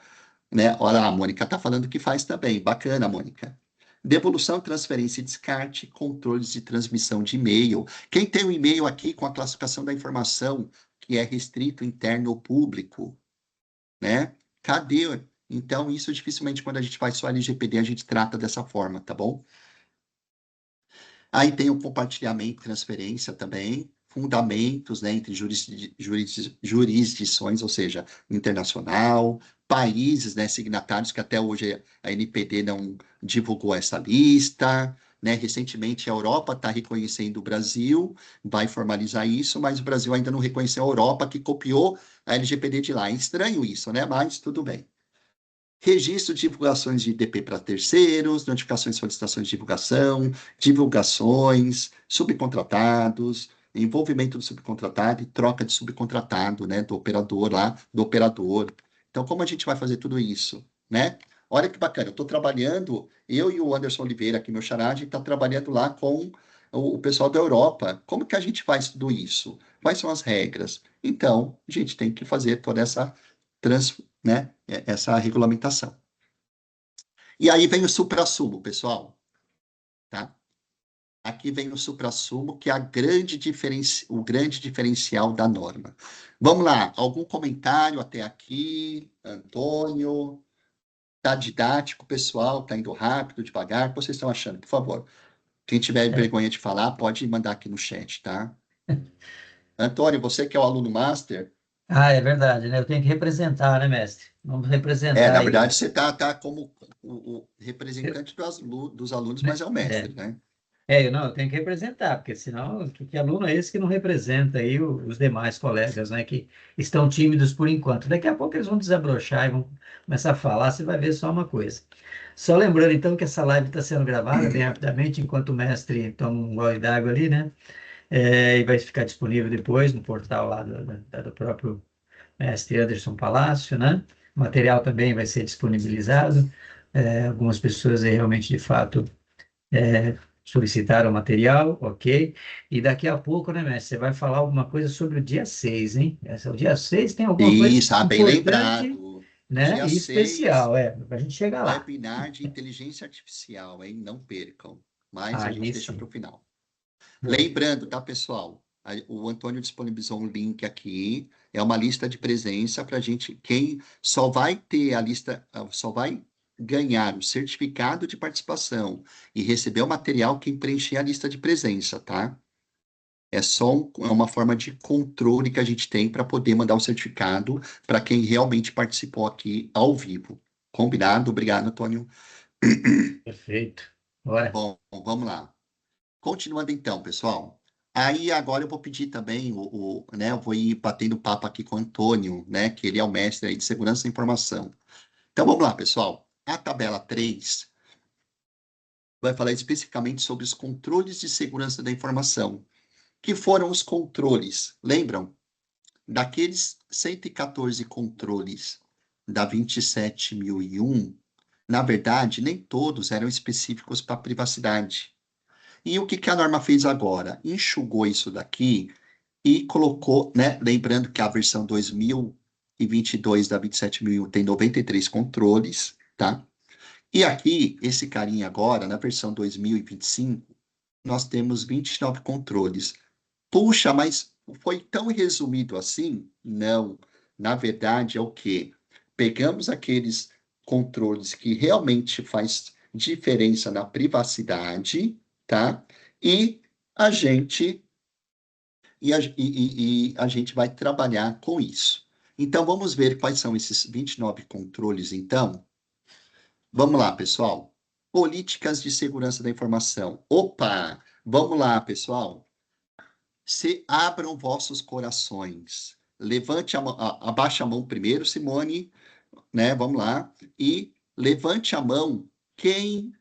né? Olha, a Mônica está falando que faz também. Bacana, Mônica. Devolução, transferência e descarte, controles de transmissão de e-mail. Quem tem um e-mail aqui com a classificação da informação que é restrito, interno ou público, né? Cadê? Então, isso dificilmente, quando a gente faz só LGPD, a gente trata dessa forma, tá bom? Aí tem o compartilhamento e transferência também, fundamentos, né, entre jurisdições, ou seja, internacional, países, né, signatários, que até hoje a NPD não divulgou essa lista, né, recentemente a Europa está reconhecendo o Brasil, vai formalizar isso, mas o Brasil ainda não reconheceu a Europa, que copiou a LGPD de lá. É estranho isso, né, mas tudo bem. Registro de divulgações de IDP para terceiros, notificações de solicitações de divulgação, divulgações, subcontratados, envolvimento do subcontratado e troca de subcontratado, né, do operador lá, do operador. Então, como a gente vai fazer tudo isso, né? Olha que bacana, eu estou trabalhando, eu e o Anderson Oliveira, aqui, meu xará, a gente está trabalhando lá com o pessoal da Europa. Como que a gente faz tudo isso? Quais são as regras? Então, a gente tem que fazer toda essa né, essa regulamentação. E aí vem o suprassumo, pessoal, tá? aqui vem o suprassumo, que é o grande diferencial da norma. Vamos lá, algum comentário até aqui? Antônio? Tá didático, pessoal? Tá indo rápido, devagar? O que vocês estão achando, por favor? Quem tiver É. vergonha de falar, pode mandar aqui no chat, tá? Antônio, você que é o aluno master, Ah, é verdade, né? Eu tenho que representar, né, mestre? Vamos representar na aí. verdade, você tá como o representante dos alunos, mas é o É, mestre, né? eu tenho que representar, porque senão, que aluno é esse que não representa aí os demais colegas, né, que estão tímidos por enquanto. Daqui a pouco eles vão desabrochar e vão começar a falar, você vai ver só uma coisa. Só lembrando, então, que essa live está sendo gravada bem rapidamente, enquanto o mestre toma um gole d'água ali, né, e vai ficar disponível depois no portal lá do próprio mestre Anderson Palácio, né? O material também vai ser disponibilizado. Algumas pessoas aí realmente, de fato, solicitaram o material, ok? E daqui a pouco, né, mestre, você vai falar alguma coisa sobre o dia 6, hein? O dia 6 tem alguma coisa Isso, bem importante, lembrado. né, Dia e 6, especial, para a gente chegar lá. webinar de inteligência artificial, hein? Não percam. Mas a gente Aí deixa para sim. o final. Boa. Lembrando, tá, pessoal? O Antônio disponibilizou um link aqui. É uma lista de presença para gente. Quem só vai ter a lista, só vai ganhar o certificado de participação e receber o material quem preencher a lista de presença, tá? É uma forma de controle que a gente tem para poder mandar o certificado para quem realmente participou aqui ao vivo. Combinado? Obrigado, Antônio. Perfeito. Bora. Bom, vamos lá. Continuando então, pessoal. Aí agora eu vou pedir também né, eu vou ir batendo papo aqui com o Antônio, né, que ele é o mestre aí de segurança da informação. Então vamos lá, pessoal. A tabela 3 vai falar especificamente sobre os controles de segurança da informação, que foram os controles, lembram? Daqueles 114 controles da 27001, na verdade, nem todos eram específicos para privacidade. E o que que a norma fez agora? Enxugou isso daqui e colocou, né? Lembrando que a versão 2022 da 27001 tem 93 controles, tá? E aqui, esse carinha agora, na versão 2025, nós temos 29 controles. Puxa, mas foi tão resumido assim? Não. Na verdade, é o quê? Pegamos aqueles controles que realmente faz diferença na privacidade, tá? E a gente e a gente vai trabalhar com isso. Então, vamos ver quais são esses 29 controles, então. Vamos lá, pessoal. Políticas de segurança da informação. Opa! Vamos lá, pessoal. Se abram vossos corações. Levante abaixa a mão primeiro, Simone, né? Vamos lá. E levante a mão quem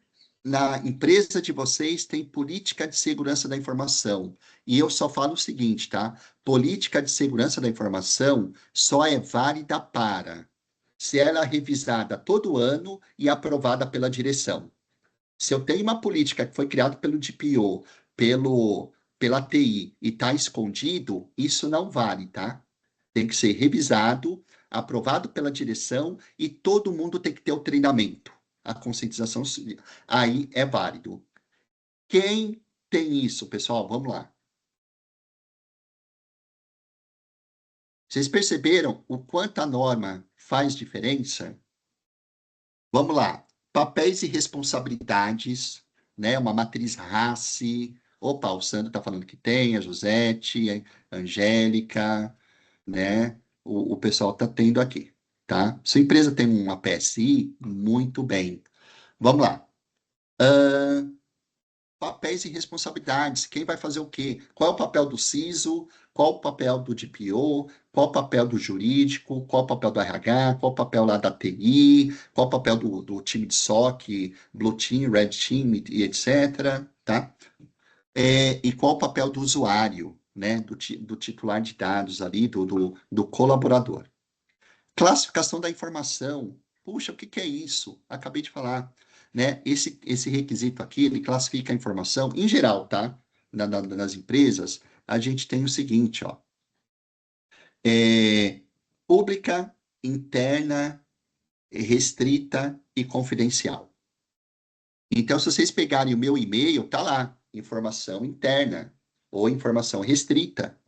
na empresa de vocês tem política de segurança da informação. E eu só falo o seguinte, tá? Política de segurança da informação só é válida para se ela é revisada todo ano e aprovada pela direção. Se eu tenho uma política que foi criada pelo DPO, pela TI e está escondido, isso não vale, tá? Tem que ser revisado, aprovado pela direção e todo mundo tem que ter o treinamento, a conscientização civil. Aí é válido. Quem tem isso, pessoal? Vamos lá. Vocês perceberam o quanto a norma faz diferença? Vamos lá. Papéis e responsabilidades, né? Uma matriz RACE. Opa, o Sandro está falando que tem, a Josete, a Angélica, né? O pessoal está tendo aqui, tá? Se a empresa tem uma PSI, muito bem. Vamos lá. Papéis e responsabilidades. Quem vai fazer o quê? Qual é o papel do CISO? Qual o papel do DPO? Qual o papel do jurídico? Qual o papel do RH? Qual o papel lá da TI? Qual o papel do time de SOC, Blue Team, Red Team e etc. Tá? E qual o papel do usuário, né? Do titular de dados ali, do colaborador. Classificação da informação. Puxa, o que que é isso? Acabei de falar, né? Esse requisito aqui, ele classifica a informação, em geral, tá? Nas empresas, a gente tem o seguinte, ó. É, pública, interna, restrita e confidencial. Então, se vocês pegarem o meu e-mail, tá lá. informação interna ou informação restrita,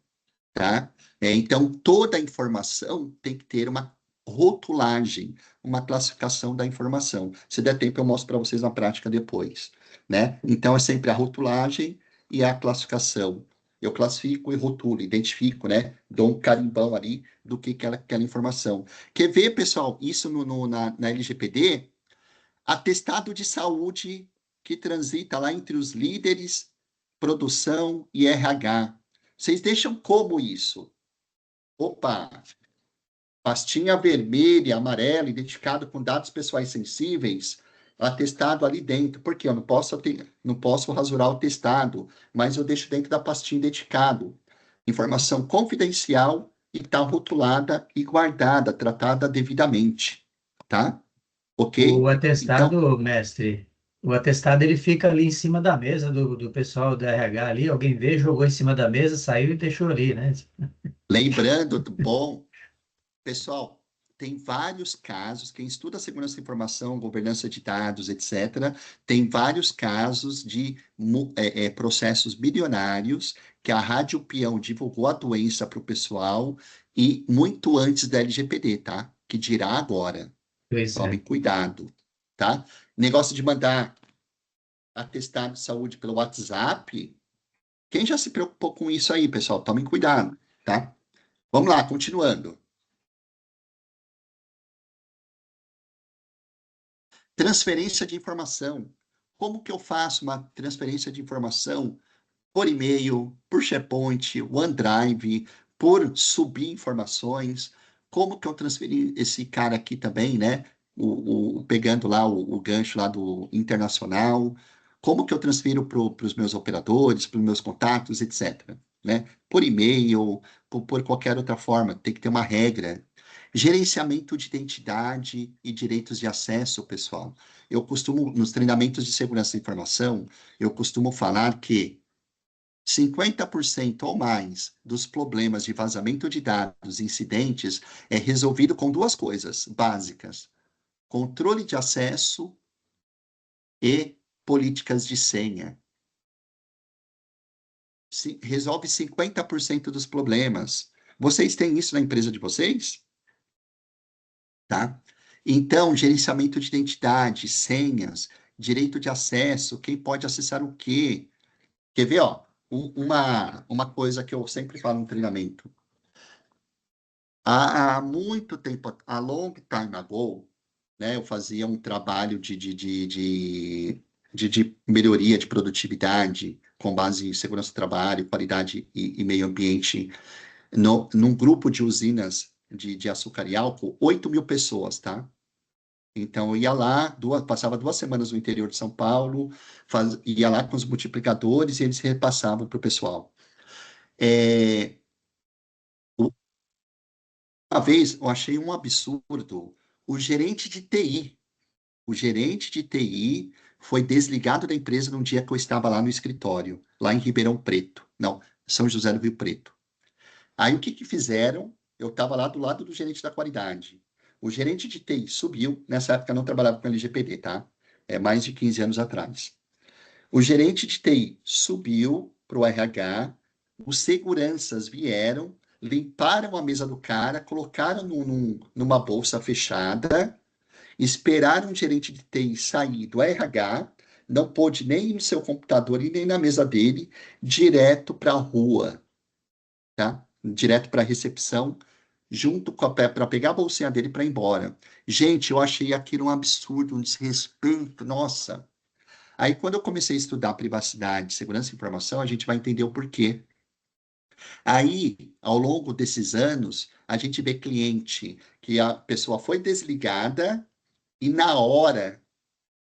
tá? Então, toda informação tem que ter uma rotulagem, uma classificação da informação. Se der tempo, eu mostro para vocês na prática depois, né? Então, é sempre a rotulagem e a classificação. Eu classifico e rotulo, identifico, né? Dou um carimbão ali do que é aquela informação. Quer ver, pessoal, isso na LGPD? Atestado de saúde que transita lá entre os líderes, produção e RH. Vocês deixam como isso? Opa, pastinha vermelha, amarela, identificado com dados pessoais sensíveis, atestado ali dentro. Porque eu não posso rasurar o testado, mas eu deixo dentro da pastinha identificado. Informação confidencial e está rotulada e guardada, tratada devidamente, tá? O Ok? Então, atestado, mestre, o atestado ele fica ali em cima da mesa do pessoal do RH ali, alguém vê, jogou em cima da mesa, saiu e deixou ali, né? lembrando, bom, pessoal, tem vários casos, quem estuda segurança da informação, governança de dados, etc., tem vários casos de processos bilionários que a Rádio Peão divulgou a doença para o pessoal e muito antes da LGPD, tá? Que dirá agora. Pois Tomem é. cuidado, tá? Negócio de mandar atestado de saúde pelo WhatsApp. Quem já se preocupou com isso aí, pessoal? Tomem cuidado, tá? Vamos lá, continuando. Transferência de informação. Como que eu faço uma transferência de informação por e-mail, por SharePoint, OneDrive, por subir informações? Como que eu transferi esse cara aqui também, né? Pegando lá o gancho lá do internacional. Como que eu transfiro para os meus operadores, para os meus contatos, etc. Né? Por e-mail, por qualquer outra forma, tem que ter uma regra. Gerenciamento de identidade e direitos de acesso, pessoal. Eu costumo, nos treinamentos de segurança da informação, eu costumo falar que 50% ou mais dos problemas de vazamento de dados, incidentes, é resolvido com duas coisas básicas: controle de acesso e políticas de senha. Resolve 50% dos problemas. Vocês têm isso na empresa de vocês? Tá? Então, gerenciamento de identidade, senhas, direito de acesso, quem pode acessar o quê? Quer ver, ó? Uma coisa que eu sempre falo no treinamento. Há muito tempo, a long time ago, né, eu fazia um trabalho de melhoria de produtividade com base em segurança do trabalho, qualidade e meio ambiente, num grupo de usinas de açúcar e álcool, 8.000 pessoas, tá? Então, eu ia lá, passava 2 semanas no interior de São Paulo, ia lá com os multiplicadores e eles repassavam para o pessoal. Uma vez eu achei um absurdo o gerente de TI. O gerente de TI foi desligado da empresa num dia que eu estava lá no escritório, lá em Ribeirão Preto. Não, São José do Rio Preto. Aí o que que fizeram? Eu estava lá do lado do gerente da qualidade. O gerente de TI subiu, nessa época eu não trabalhava com LGPD, tá? É mais de 15 anos atrás. O gerente de TI subiu para o RH, os seguranças vieram, limparam a mesa do cara, colocaram numa bolsa fechada, esperaram o gerente de TI sair do RH, não pôde nem ir no seu computador e nem na mesa dele, direto para a rua, tá? Direto para a recepção, junto com para pegar a bolsinha dele para ir embora. Gente, eu achei aquilo um absurdo, um desrespeito, nossa. Aí, quando eu comecei a estudar privacidade, segurança e informação, a gente vai entender o porquê. Aí, ao longo desses anos, a gente vê cliente que a pessoa foi desligada e na hora,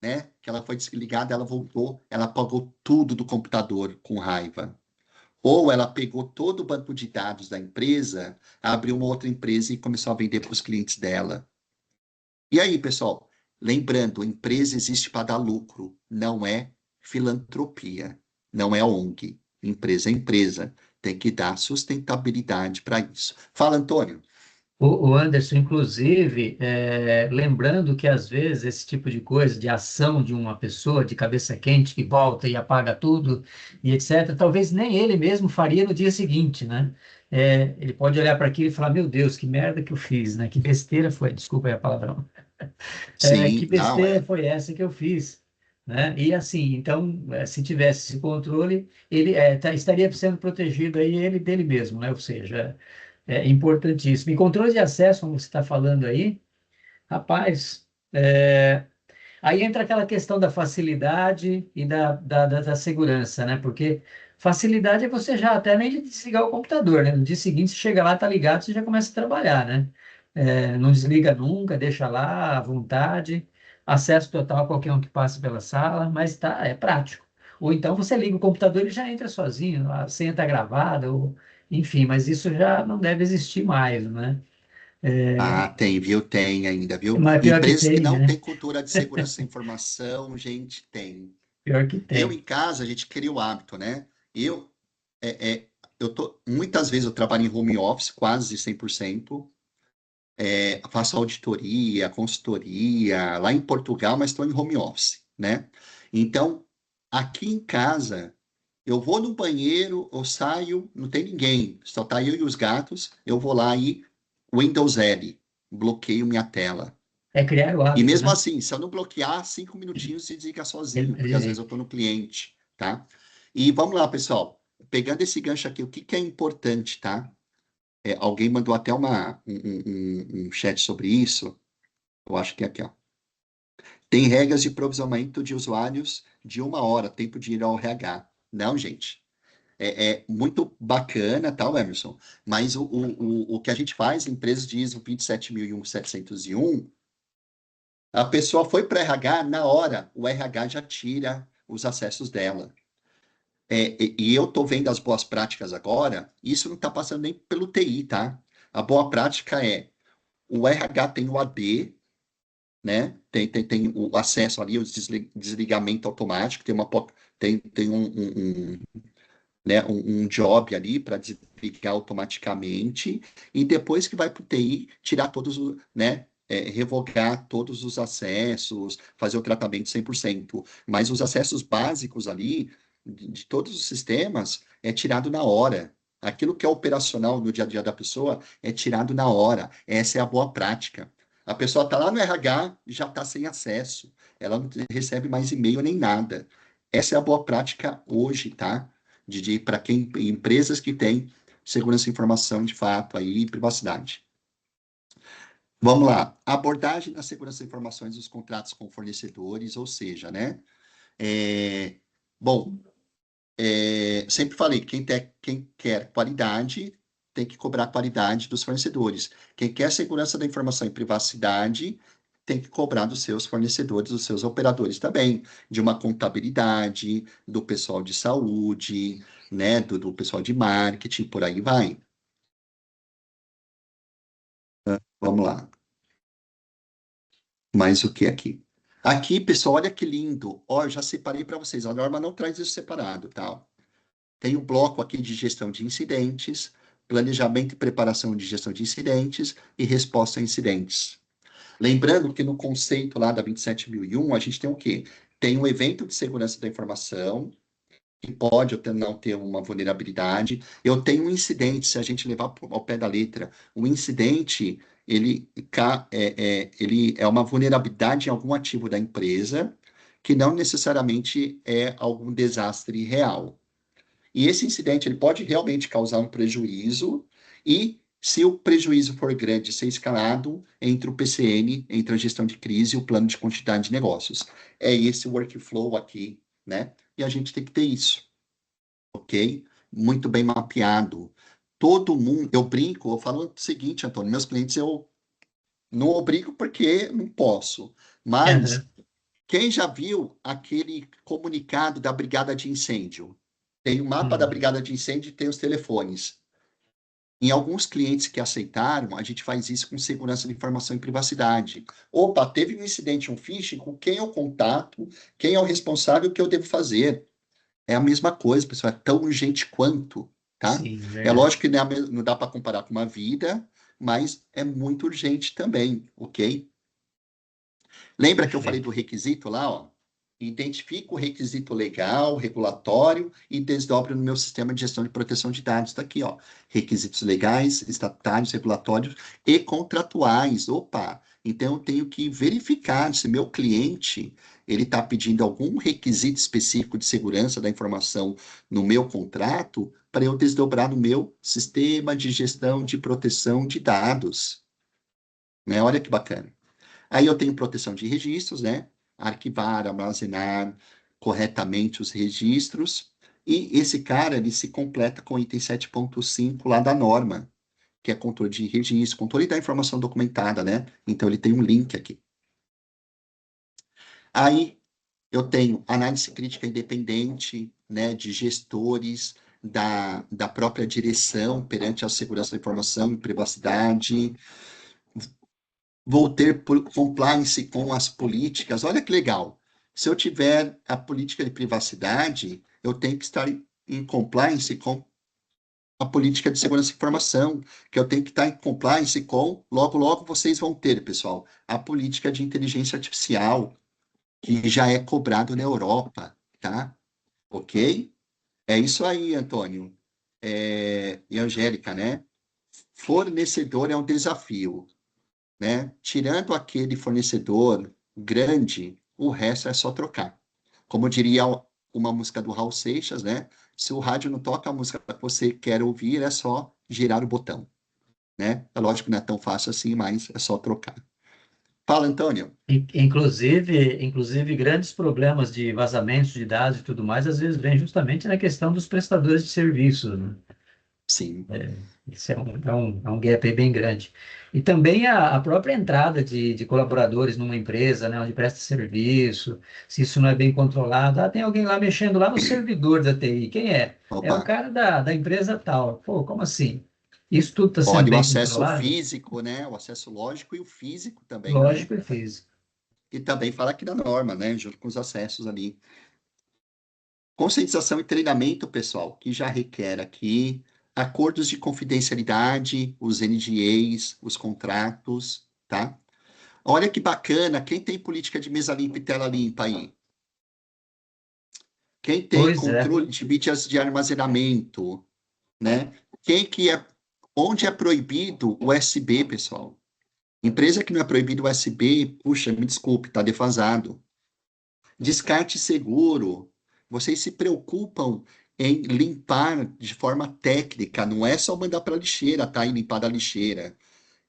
né, que ela foi desligada, ela voltou, ela apagou tudo do computador com raiva. Ou ela pegou todo o banco de dados da empresa, abriu uma outra empresa e começou a vender para os clientes dela. E aí, pessoal, lembrando, empresa existe para dar lucro, não é filantropia, não é ONG. Empresa é empresa, tem que dar sustentabilidade para isso. Fala, Antônio. O Anderson, inclusive, lembrando que às vezes esse tipo de coisa, de ação de uma pessoa de cabeça quente que volta e apaga tudo e etc., talvez nem ele mesmo faria no dia seguinte, né? Ele pode olhar para aquilo e falar: Meu Deus, que merda que eu fiz, né? Que besteira foi, desculpa aí a palavrão. Que Sim, não, besteira foi essa que eu fiz, né? E assim, então, se tivesse esse controle, ele estaria sendo protegido aí ele dele mesmo, né? Ou seja, é importantíssimo. E controle de acesso, como você está falando aí, rapaz, aí entra aquela questão da facilidade e da segurança, né? Porque facilidade é você já até nem desligar o computador, né? No dia seguinte, você chega lá, tá ligado, você já começa a trabalhar, né? Não desliga nunca, deixa lá à vontade, acesso total a qualquer um que passe pela sala, mas tá, é prático. Ou então você liga o computador e já entra sozinho, a senha está gravada, ou, enfim, mas isso já não deve existir mais, né? ah, tem, viu? Tem ainda, viu? Mas pior que Empresas que tem, não né? têm cultura de segurança da informação, gente, tem. Pior que Eu tem. em casa, a gente cria o hábito, né? Eu, muitas vezes eu trabalho em home office, quase 100%. Faço auditoria, consultoria, lá em Portugal, mas estou em home office, né? Então, aqui em casa, eu vou no banheiro, eu saio, não tem ninguém, só tá eu e os gatos, eu vou lá e Windows L, bloqueio minha tela. É criar o E hábito, mesmo né? assim, se eu não bloquear, 5 minutinhos se desliga sozinho, porque às vezes Ele eu estou no cliente, tá? E vamos lá, pessoal. Pegando esse gancho aqui, o que que é importante, tá? Alguém mandou até um chat sobre isso. Eu acho que é aqui, ó. Tem regras de provisionamento de usuários de 1 hora, tempo de ir ao RH. Não, gente. É muito bacana, tal, Emerson, mas o que a gente faz, empresas de ISO 27001, 701, a pessoa foi para RH, na hora, o RH já tira os acessos dela. E eu estou vendo as boas práticas agora, isso não está passando nem pelo TI, tá? A boa prática é, o RH tem o AD, né? Tem o acesso ali, o desligamento automático, tem né, um job ali para desligar automaticamente, e depois que vai para o TI, tirar todos os, né, revogar todos os acessos, fazer o tratamento 100%. Mas os acessos básicos ali, de todos os sistemas, é tirado na hora. Aquilo que é operacional no dia a dia da pessoa é tirado na hora. Essa é a boa prática. A pessoa está lá no RH e já está sem acesso. Ela não recebe mais e-mail nem nada. Essa é a boa prática hoje, tá? Para quem empresas que têm segurança de informação de fato aí e privacidade. Vamos lá, abordagem da segurança de informações dos contratos com fornecedores, ou seja, né? É, bom, sempre falei, quem quer qualidade tem que cobrar a qualidade dos fornecedores. Quem quer segurança da informação e privacidade tem que cobrar dos seus fornecedores, dos seus operadores também, de uma contabilidade, do pessoal de saúde, né, do pessoal de marketing, por aí vai. Vamos lá. Mais o que aqui? Aqui, pessoal, olha que lindo. Ó, eu já separei para vocês. A norma não traz isso separado, tá? Tem um bloco aqui de gestão de incidentes, planejamento e preparação de gestão de incidentes e resposta a incidentes. Lembrando que no conceito lá da 27001, a gente tem o quê? Tem um evento de segurança da informação, que pode ou não ter uma vulnerabilidade. Eu tenho um incidente, se a gente levar ao pé da letra, um incidente, ele é uma vulnerabilidade em algum ativo da empresa, que não necessariamente é algum desastre real. E esse incidente ele pode realmente causar um prejuízo e se o prejuízo for grande, ser escalado entre o PCN, entre a gestão de crise e o plano de continuidade de negócios. É esse workflow aqui, né? E a gente tem que ter isso, ok? Muito bem mapeado. Todo mundo, eu brinco, eu falo o seguinte, Antônio, meus clientes eu não obrigo porque não posso, mas Aham. quem já viu aquele comunicado da brigada de incêndio? Tem o mapa da Hum. brigada de incêndio e tem os telefones. Em alguns clientes que aceitaram, a gente faz isso com segurança de informação e privacidade. Opa, teve um incidente, um phishing, com quem eu contato, quem é o responsável, o que eu devo fazer? É a mesma coisa, pessoal, é tão urgente quanto, tá? Sim, É verdade. lógico que não dá para comparar com uma vida, mas é muito urgente também, ok? Lembra que eu falei Perfeito. do requisito lá, ó? Identifico o requisito legal, regulatório e desdobro no meu sistema de gestão de proteção de dados. Está aqui, ó. Requisitos legais, estatutários, regulatórios e contratuais. Opa! Então eu tenho que verificar se meu cliente ele está pedindo algum requisito específico de segurança da informação no meu contrato para eu desdobrar no meu sistema de gestão de proteção de dados. Né? Olha que bacana. Aí eu tenho proteção de registros, né? Arquivar, armazenar corretamente os registros. E esse cara, ele se completa com o item 7.5 lá da norma, que é controle de registro, controle da informação documentada, né? Então ele tem um link aqui. Aí eu tenho análise crítica independente, né, de gestores da própria direção perante a segurança da informação e privacidade. Vou ter compliance com as políticas. Olha que legal. Se eu tiver a política de privacidade, eu tenho que estar em compliance com a política de segurança da informação, que eu tenho que estar em compliance com, logo, logo vocês vão ter, pessoal, a política de inteligência artificial, que já é cobrado na Europa, tá? Ok? É isso aí, Antônio. E Angélica, né? Fornecedor é um desafio, né? Tirando aquele fornecedor grande, o resto é só trocar. Como diria uma música do Raul Seixas, né? Se o rádio não toca a música que você quer ouvir, é só girar o botão, né? É lógico que não é tão fácil assim, mas é só trocar. Fala, Antônio. Inclusive, grandes problemas de vazamentos de dados e tudo mais, às vezes vem justamente na questão dos prestadores de serviços, né? Sim. Isso é um gap aí bem grande. E também a própria entrada de colaboradores numa empresa, né, onde presta serviço, se isso não é bem controlado, tem alguém lá mexendo lá no servidor da TI. Quem é? É Opa. o cara da empresa tal. Pô, como assim? Isso tudo está sendo Olha, o bem acesso controlado? físico, né? O acesso lógico e o físico também, né? Lógico e físico. E também fala aqui da norma, né? Junto com os acessos ali. Conscientização e treinamento, pessoal, que já requer aqui acordos de confidencialidade, os NDAs, os contratos, tá? Olha que bacana, quem tem política de mesa limpa e tela limpa aí? Quem tem Pois é. controle de mídias de armazenamento, né? Quem que é, onde é proibido o USB, pessoal? Empresa que não é proibido o USB, puxa, me desculpe, tá defasado. Descarte seguro. Vocês se preocupam em limpar de forma técnica, não é só mandar para a lixeira, tá? E limpar da lixeira.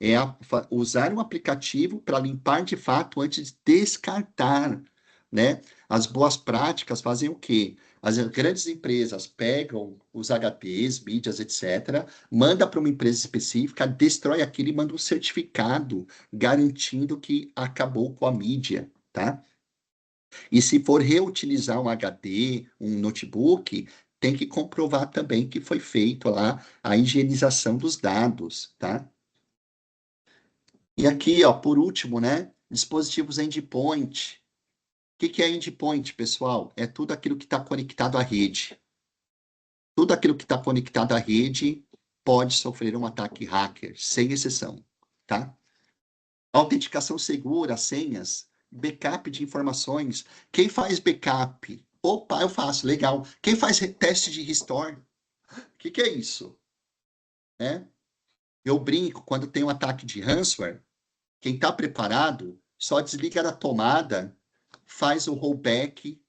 É usar um aplicativo para limpar de fato antes de descartar, né? As boas práticas fazem o quê? As grandes empresas pegam os HPs, mídias, etc., manda para uma empresa específica, destrói aquilo e manda um certificado garantindo que acabou com a mídia, tá? E se for reutilizar um HD, um notebook, tem que comprovar também que foi feito lá a higienização dos dados, tá? E aqui, ó, por último, né? Dispositivos endpoint. O que que é endpoint, pessoal? É tudo aquilo que está conectado à rede. Tudo aquilo que está conectado à rede pode sofrer um ataque hacker, sem exceção, tá? Autenticação segura, senhas, backup de informações. Quem faz backup? Opa, eu faço, legal. Quem faz teste de restore? O que que é isso? Né? Eu brinco, quando tem um ataque de ransomware, quem está preparado só desliga da tomada, faz o rollback,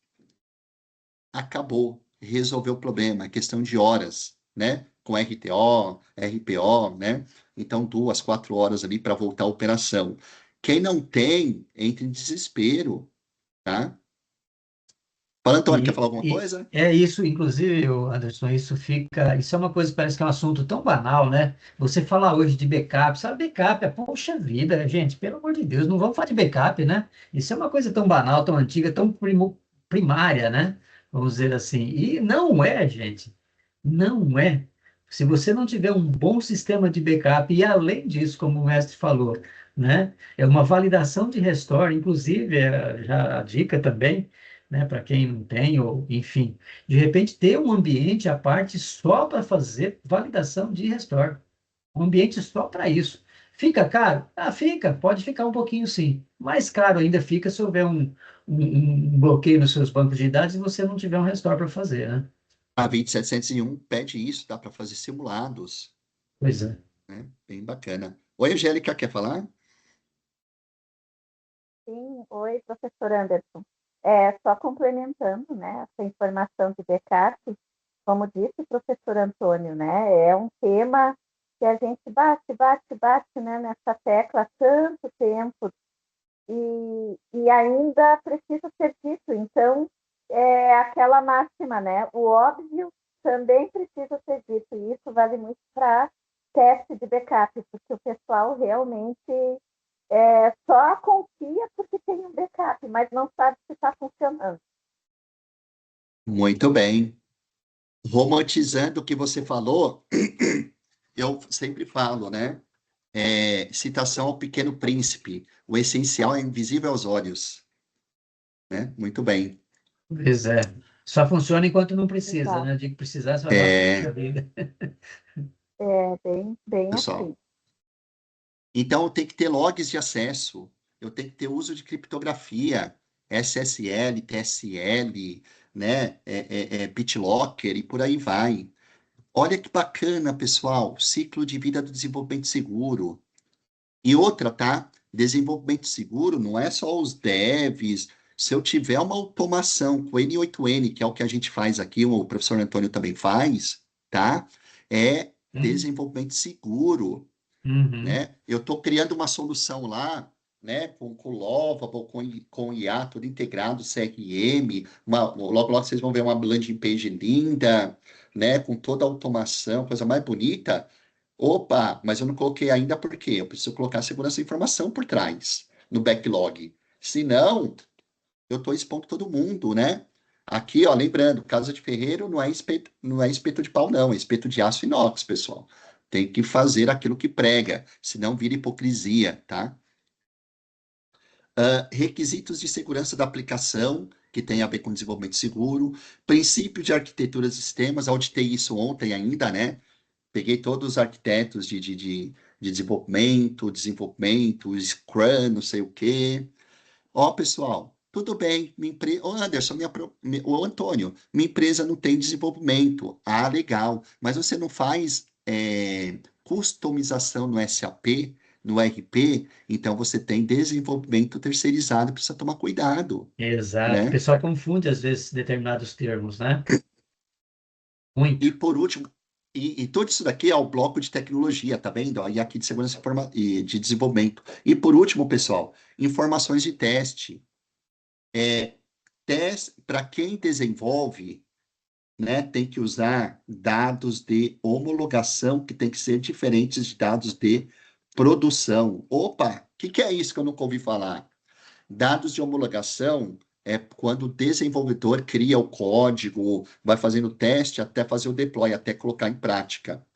acabou, resolveu o problema, é questão de horas, né? Com RTO, RPO, né? Então, 2, 4 horas ali para voltar à operação. Quem não tem, entra em desespero, tá? Fala, Antônio, quer falar alguma E coisa? é isso, inclusive, Anderson, isso é uma coisa que parece que é um assunto tão banal, né? Você falar hoje de backup, sabe, backup, poxa vida, gente, pelo amor de Deus, não vamos falar de backup, né? Isso é uma coisa tão banal, tão antiga, tão primária, né? Vamos dizer assim. E não é, gente, não é. Se você não tiver um bom sistema de backup, e além disso, como o mestre falou, né? É uma validação de restore, inclusive, já a dica também, né, para quem não tem, ou enfim, de repente ter um ambiente à parte só para fazer validação de restore, um ambiente só para isso. Fica caro? Ah, fica, pode ficar um pouquinho sim. Mais caro ainda fica se houver um bloqueio nos seus bancos de dados e você não tiver um restore para fazer, né? A 20701 pede isso, dá para fazer simulados, Pois é. né? Bem bacana. Oi, Angélica, quer falar? Sim, oi, professor Anderson. Só complementando, né, essa informação de backup, como disse o professor Antônio, né, é um tema que a gente bate, né, nessa tecla há tanto tempo e ainda precisa ser dito. Então, é aquela máxima, né, o óbvio também precisa ser dito, e isso vale muito para teste de backup, porque o pessoal realmente só confia porque tem um backup, mas não sabe se está funcionando. Muito bem. Romantizando o que você falou, eu sempre falo, né? Citação ao Pequeno Príncipe. O essencial é invisível aos olhos, né? Muito bem. Pois é. Só funciona enquanto não precisa, Exato. né? De que precisar, você vai lá, É, puxa vida. É bem assim. pessoal. Então, tem que ter logs de acesso. Eu tenho que ter uso de criptografia, SSL, TSL, né? BitLocker e por aí vai. Olha que bacana, pessoal. Ciclo de vida do desenvolvimento seguro. E outra, tá? Desenvolvimento seguro não é só os devs. Se eu tiver uma automação com N8N, que é o que a gente faz aqui, o professor Antônio também faz, tá? É Hum, desenvolvimento seguro, uhum. né? Eu estou criando uma solução lá, né? Com Lovable, com IA, tudo integrado, CRM. Logo, logo vocês vão ver uma landing page linda, né? Com toda a automação, coisa mais bonita. Opa, mas eu não coloquei ainda porque eu preciso colocar a segurança da informação por trás, no backlog. Senão, eu estou expondo todo mundo, né? Aqui, ó, lembrando, casa de ferreiro não é espeto de pau, não, é espeto de aço inox, pessoal. Tem que fazer aquilo que prega, senão vira hipocrisia, tá? Requisitos de segurança da aplicação, que tem a ver com desenvolvimento seguro, princípio de arquitetura de sistemas, auditei isso ontem ainda, né? Peguei todos os arquitetos de desenvolvimento, Scrum, não sei o quê. Ó, pessoal, tudo bem. Ô, Anderson, ô, Antônio, minha empresa não tem desenvolvimento. Ah, legal. Mas você não faz customização no SAP, no RP, então você tem desenvolvimento terceirizado, precisa tomar cuidado, Exato. O né? pessoal confunde, às vezes, determinados termos, né? E Muito. por último, e tudo isso daqui é o bloco de tecnologia, tá vendo? Ó, e aqui de segurança e de desenvolvimento. E por último, pessoal, informações de teste. Teste para quem desenvolve, né, tem que usar dados de homologação que tem que ser diferentes de dados de produção. Opa, o que é isso que eu nunca ouvi falar? Dados de homologação é quando o desenvolvedor cria o código, vai fazendo o teste até fazer o deploy, até colocar em prática.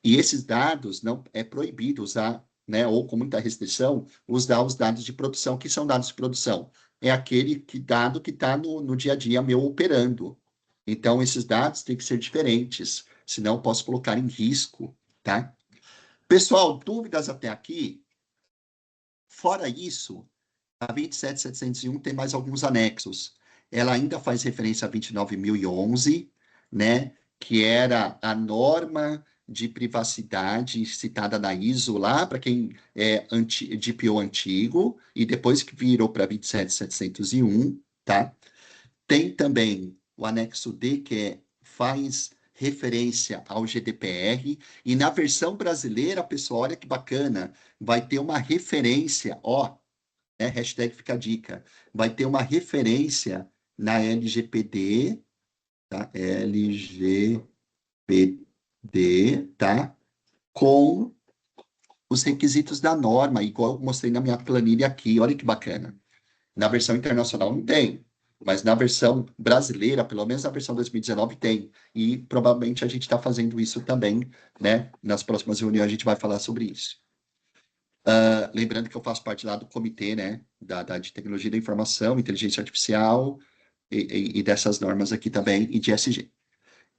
E esses dados não é proibido usar, né, ou com muita restrição, usar os dados de produção. Que são dados de produção? É aquele dado que está no dia a dia meu operando. Então, esses dados têm que ser diferentes, senão eu posso colocar em risco, tá? Pessoal, dúvidas até aqui? Fora isso, a 27701 tem mais alguns anexos. Ela ainda faz referência a 29.011, né, que era a norma de privacidade citada na ISO lá, para quem é DPO antigo, e depois que virou para 27701, tá? Tem também o anexo D, faz referência ao GDPR, e na versão brasileira, pessoal, olha que bacana, vai ter uma referência, ó, hashtag fica a dica. Vai ter uma referência na LGPD, tá? LGPD, tá? Com os requisitos da norma, igual eu mostrei na minha planilha aqui. Olha que bacana. Na versão internacional não tem, mas na versão brasileira, pelo menos na versão 2019, tem. E provavelmente a gente está fazendo isso também, né? Nas próximas reuniões a gente vai falar sobre isso. Lembrando que eu faço parte lá do comitê, né, de tecnologia da informação, inteligência artificial e dessas normas aqui também, e de SG.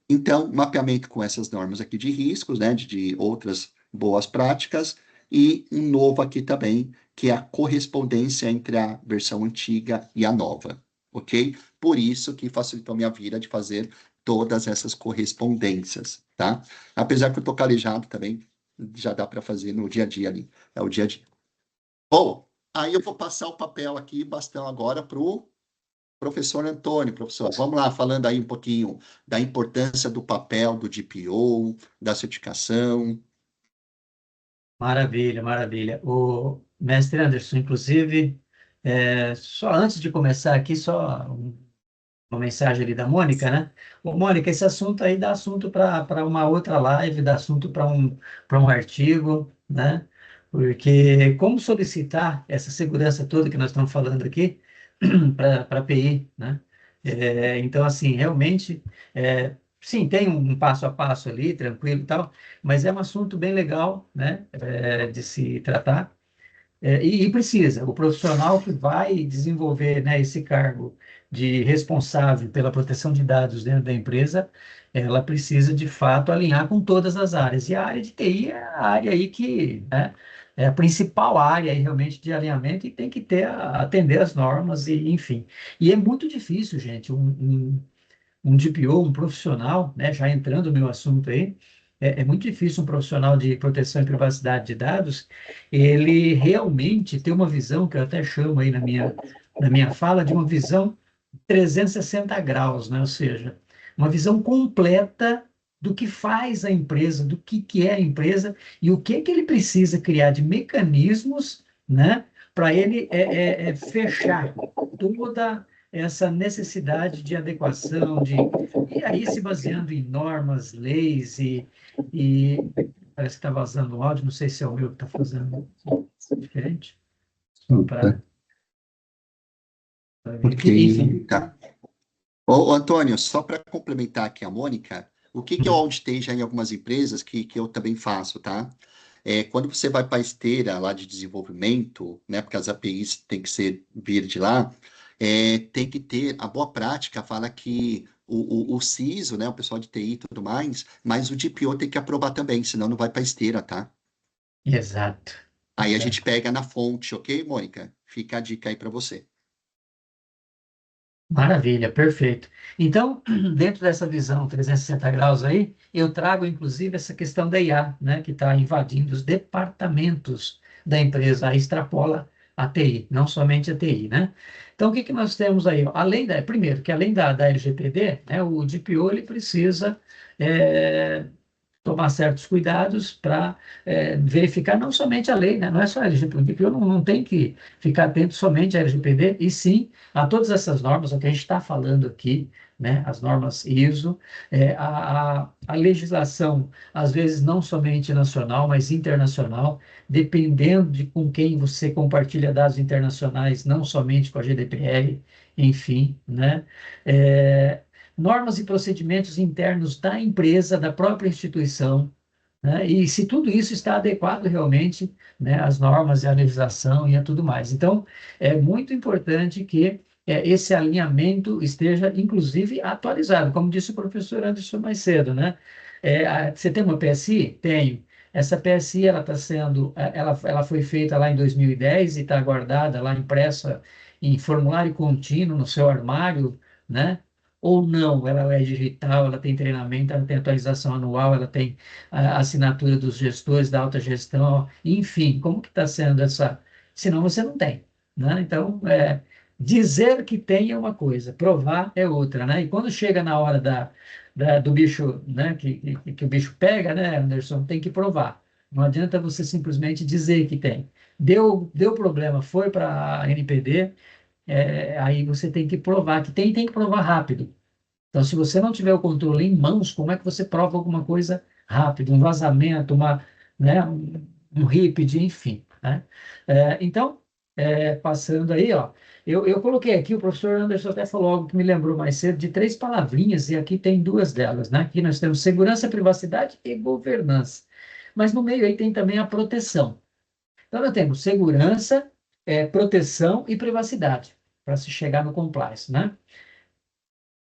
Então, mapeamento com essas normas aqui de riscos, né, de outras boas práticas, e um novo aqui também, que é a correspondência entre a versão antiga e a nova, ok? Por isso que facilitou minha vida de fazer todas essas correspondências, tá? Apesar que eu tô calejado também, já dá para fazer no dia a dia ali, é o dia a dia. Bom, aí eu vou passar o papel aqui, bastão agora para o professor Antônio. Professor, vamos lá, falando aí um pouquinho da importância do papel do DPO, da certificação. Maravilha, maravilha. O mestre Anderson, inclusive, só antes de começar aqui, uma mensagem ali da Mônica, né? Ô, Mônica, esse assunto aí dá assunto para uma outra live, dá assunto para um artigo, né? Porque como solicitar essa segurança toda que nós estamos falando aqui para a PI, né? Então, assim, realmente, sim, tem um passo a passo ali, tranquilo e tal, mas é um assunto bem legal, né? De se tratar. E precisa, o profissional que vai desenvolver, né, esse cargo de responsável pela proteção de dados dentro da empresa, ela precisa, de fato, alinhar com todas as áreas. E a área de TI é a área aí que, né, é a principal área aí, realmente de alinhamento e tem que atender as normas, e enfim. E é muito difícil, gente, um DPO, um profissional, né, já entrando no meu assunto aí, é muito difícil um profissional de proteção e privacidade de dados, ele realmente ter uma visão, que eu até chamo aí na minha fala, de uma visão 360 graus, né? Ou seja, uma visão completa do que faz a empresa, do que é a empresa e o que ele precisa criar de mecanismos, né, para ele fechar toda essa necessidade de adequação, e aí se baseando em normas, leis e parece que está vazando o áudio, não sei se é o meu que está fazendo diferente, só para ver aqui, enfim. Ok, tá. Ô, Antônio, só para complementar aqui a Mônica, o que que eu auditei já em algumas empresas que eu também faço, tá? Quando você vai para a esteira lá de desenvolvimento, né, porque as APIs têm que vir de lá, tem que ter, a boa prática fala que o CISO, né, o pessoal de TI e tudo mais, mas o DPO tem que aprovar também, senão não vai para a esteira, tá? Exato, Aí a gente exato. pega na fonte, ok, Mônica? Fica a dica aí para você. Maravilha, perfeito. Então, dentro dessa visão 360 graus aí, eu trago inclusive essa questão da IA, né, que está invadindo os departamentos da empresa, aí extrapola a TI, não somente a TI, né? Então, o que que nós temos aí? Primeiro, que além da LGPD, né, o DPO ele precisa eh, tomar certos cuidados para verificar não somente a lei, né? Não é só a LGPD, eu não tem que ficar atento somente à LGPD, e sim a todas essas normas, o que a gente está falando aqui, né? As normas ISO, a legislação, às vezes não somente nacional, mas internacional, dependendo de com quem você compartilha dados internacionais, não somente com a GDPR, enfim, né? É, normas e procedimentos internos da empresa, da própria instituição, né? E se tudo isso está adequado realmente, né, às normas e à legislação e a tudo mais. Então, é muito importante que esse alinhamento esteja, inclusive, atualizado, como disse o professor Anderson mais cedo, né? Você tem uma PSI? Tenho. Essa PSI, ela está sendo, ela foi feita lá em 2010 e está guardada lá impressa em formulário contínuo no seu armário, né? Ou não, ela é digital, ela tem treinamento, ela tem atualização anual, ela tem a assinatura dos gestores da alta gestão, enfim, como que está sendo essa? Senão você não tem, né? Então, dizer que tem é uma coisa, provar é outra, né? E quando chega na hora do bicho, né, que o bicho pega, né, Anderson, tem que provar. Não adianta você simplesmente dizer que tem. Deu problema, foi para a NPD, aí você tem que provar que tem, e tem que provar rápido. Então, se você não tiver o controle em mãos, como é que você prova alguma coisa rápido? Um vazamento, né, um RIPD, enfim, né? Então, passando aí, ó, eu coloquei aqui, o professor Anderson até falou algo que me lembrou mais cedo, de três palavrinhas, e aqui tem duas delas, né? Aqui nós temos segurança, privacidade e governança. Mas no meio aí tem também a proteção. Então, nós temos segurança, proteção e privacidade, para se chegar no compliance, né?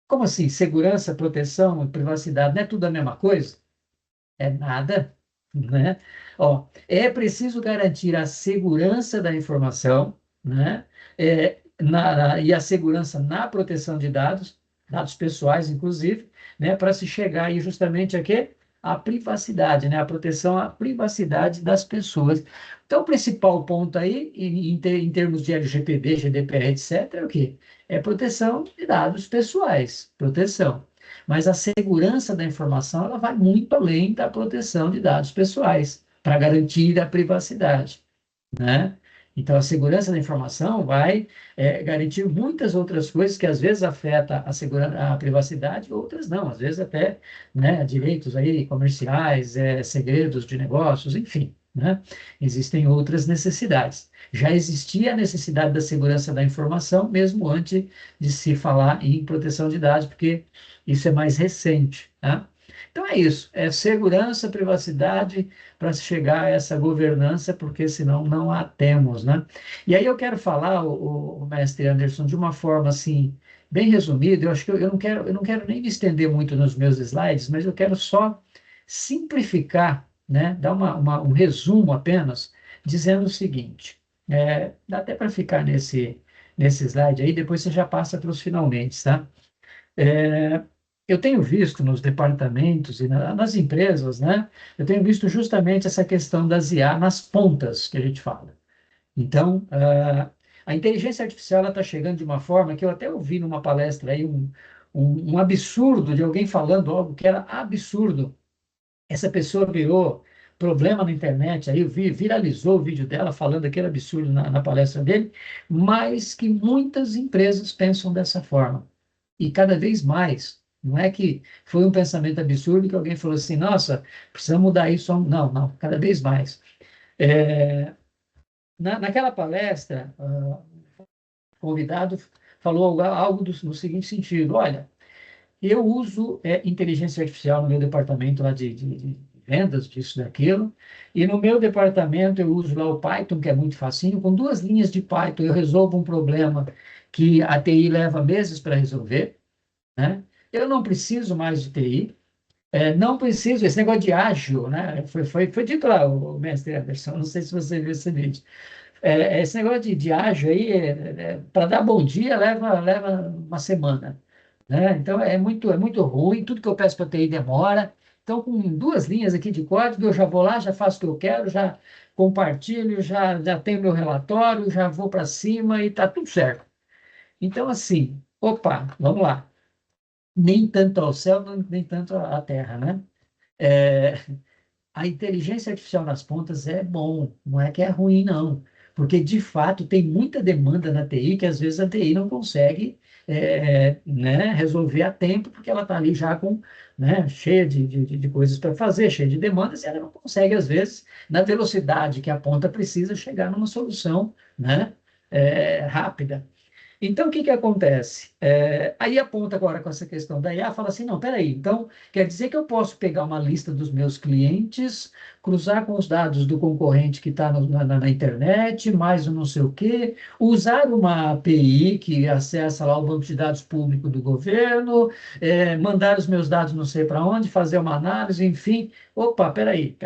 Como assim? Segurança, proteção e privacidade, não é tudo a mesma coisa? É nada, né? Ó, é preciso garantir a segurança da informação, né? E a segurança na proteção de dados, dados pessoais, inclusive, né? Para se chegar aí justamente a quê? A privacidade, né? A proteção à privacidade das pessoas. Então, o principal ponto aí, em termos de LGPD, GDPR, etc., é o quê? É proteção de dados pessoais, proteção. Mas a segurança da informação, ela vai muito além da proteção de dados pessoais, para garantir a privacidade, né? Então, a segurança da informação vai garantir muitas outras coisas que às vezes afeta a privacidade, outras não, às vezes até, né, direitos aí comerciais, segredos de negócios, enfim, né? Existem outras necessidades. Já existia a necessidade da segurança da informação mesmo antes de se falar em proteção de dados, porque isso é mais recente, tá? Então é isso, é segurança, privacidade, para chegar a essa governança, porque senão não a temos, né? E aí eu quero falar, o mestre Anderson, de uma forma assim, bem resumida. Eu acho que eu não quero nem me estender muito nos meus slides, mas eu quero só simplificar, né? Dar um resumo apenas, dizendo o seguinte: dá até para ficar nesse slide aí, depois você já passa para os finalmente, tá? É, eu tenho visto nos departamentos e nas empresas, né? Eu tenho visto justamente essa questão das IA nas pontas que a gente fala. Então, a inteligência artificial está chegando de uma forma que eu até ouvi numa palestra aí um absurdo de alguém falando algo que era absurdo. Essa pessoa virou problema na internet, aí viralizou o vídeo dela falando aquele absurdo na palestra dele, mas que muitas empresas pensam dessa forma. E cada vez mais. Não é que foi um pensamento absurdo que alguém falou assim, nossa, precisamos mudar isso. Não, não, cada vez mais. É, naquela palestra, o convidado falou algo no seguinte sentido: olha, eu uso inteligência artificial no meu departamento lá de vendas, disso, daquilo, e no meu departamento eu uso lá o Python, que é muito facinho, com 2 linhas de Python eu resolvo um problema que a TI leva meses para resolver, né? Eu não preciso mais de TI, não preciso, esse negócio de ágil, né? Foi dito lá, o mestre Anderson, não sei se você viu esse vídeo. Esse negócio de ágil aí, para dar bom dia, leva uma semana, né? Então, é muito ruim, tudo que eu peço para TI demora. Então, com 2 linhas aqui de código, eu já vou lá, já faço o que eu quero, já compartilho, já tenho meu relatório, já vou para cima e está tudo certo. Então, assim, opa, vamos lá. Nem tanto ao céu, nem tanto à terra, né? É, a inteligência artificial nas pontas é bom, não é que é ruim, não. Porque, de fato, tem muita demanda na TI que, às vezes, a TI não consegue né, resolver a tempo, porque ela está ali já né, cheia de coisas para fazer, cheia de demandas, e ela não consegue, às vezes, na velocidade que a ponta precisa, chegar numa solução, né, rápida. Então, o que que acontece? Aí aponta agora com essa questão da IA, fala assim, não, peraí, então quer dizer que eu posso pegar uma lista dos meus clientes, cruzar com os dados do concorrente que está na internet, mais um não sei o quê, usar uma API que acessa lá o banco de dados público do governo, mandar os meus dados não sei para onde, fazer uma análise, enfim. Opa, peraí.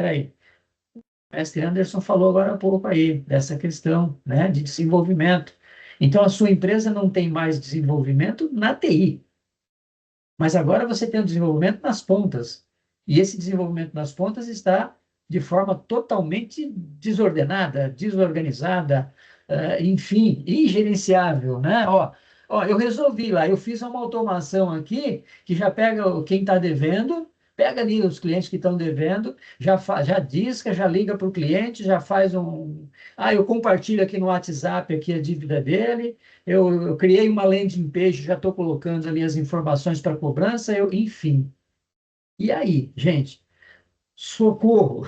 O mestre Anderson falou agora há pouco aí dessa questão, né, de desenvolvimento. Então, a sua empresa não tem mais desenvolvimento na TI, mas agora você tem o desenvolvimento nas pontas. E esse desenvolvimento nas pontas está de forma totalmente desordenada, desorganizada, enfim, ingerenciável, né? Ó, eu resolvi lá, eu fiz uma automação aqui que já pega quem está devendo, pega ali os clientes que estão devendo, já disca, já liga para o cliente, já faz um. Ah, eu compartilho aqui no WhatsApp aqui a dívida dele, eu criei uma landing page, já estou colocando ali as informações para cobrança, enfim. E aí, gente, socorro!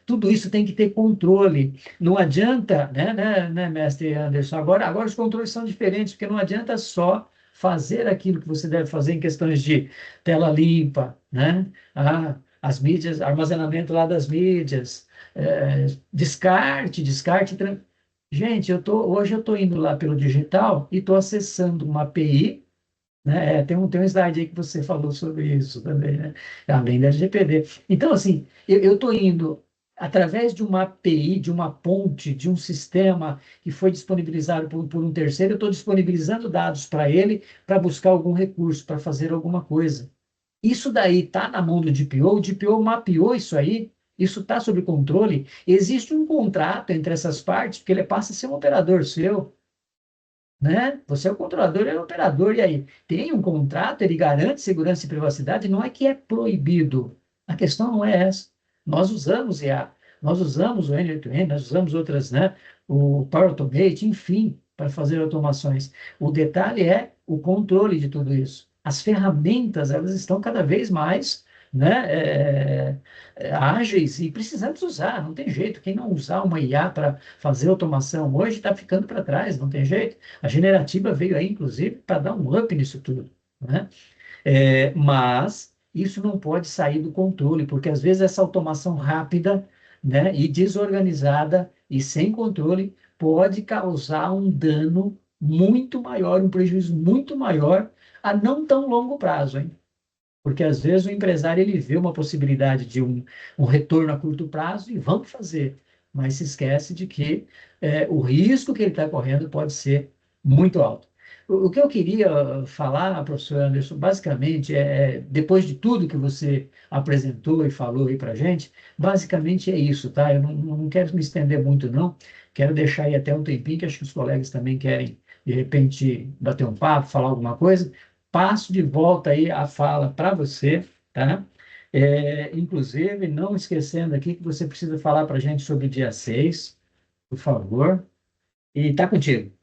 Tudo isso tem que ter controle. Não adianta, né, mestre Anderson? Agora os controles são diferentes, porque não adianta só fazer aquilo que você deve fazer em questões de tela limpa, né? As mídias, armazenamento lá das mídias, descarte. Gente, hoje eu estou indo lá pelo digital e estou acessando uma API, né? Tem um slide aí que você falou sobre isso também, né? Além da LGPD. Então, assim, eu estou indo através de uma API, de uma ponte, de um sistema que foi disponibilizado por um terceiro, eu estou disponibilizando dados para ele para buscar algum recurso, para fazer alguma coisa. Isso daí está na mão do DPO, o DPO mapeou isso está sob controle. Existe um contrato entre essas partes, porque ele passa a ser um operador seu, né? Você é o controlador, ele é o operador, e aí? Tem um contrato, ele garante segurança e privacidade, não é que é proibido. A questão não é essa. Nós usamos IA, nós usamos o N8N, nós usamos outras, né? O Power Automate, enfim, para fazer automações. O detalhe é o controle de tudo isso. As ferramentas, elas estão cada vez mais, né, ágeis e precisamos usar, não tem jeito. Quem não usar uma IA para fazer automação hoje está ficando para trás, não tem jeito. A generativa veio aí, inclusive, para dar um up nisso tudo, né? Mas isso não pode sair do controle, porque às vezes essa automação rápida, né, e desorganizada e sem controle pode causar um dano muito maior, um prejuízo muito maior a não tão longo prazo, hein? Porque às vezes o empresário ele vê uma possibilidade de um retorno a curto prazo e vamos fazer, mas se esquece de que o risco que ele está correndo pode ser muito alto. O que eu queria falar, professor Anderson, basicamente depois de tudo que você apresentou e falou aí para a gente, basicamente é isso, tá? Eu não quero me estender muito, não. Quero deixar aí até um tempinho, que acho que os colegas também querem, de repente, bater um papo, falar alguma coisa. Passo de volta aí a fala para você, tá? Inclusive, não esquecendo aqui que você precisa falar para a gente sobre o dia 6, por favor. E tá contigo.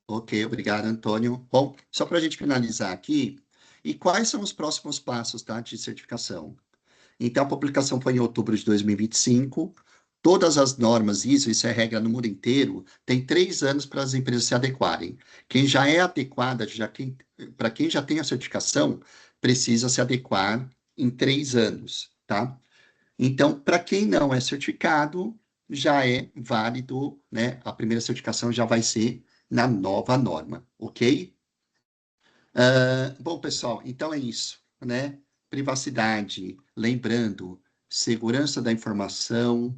Ok, obrigado, Antônio. Bom, só para a gente finalizar aqui, e quais são os próximos passos, tá, de certificação? Então, a publicação foi em outubro de 2025. Todas as normas ISO, isso é regra no mundo inteiro, tem 3 anos para as empresas se adequarem. Quem já é adequada, para quem já tem a certificação, precisa se adequar em 3 anos, tá? Então, para quem não é certificado, já é válido, né? A primeira certificação já vai ser na nova norma, ok? Bom, pessoal, então é isso, né? Privacidade, lembrando, segurança da informação,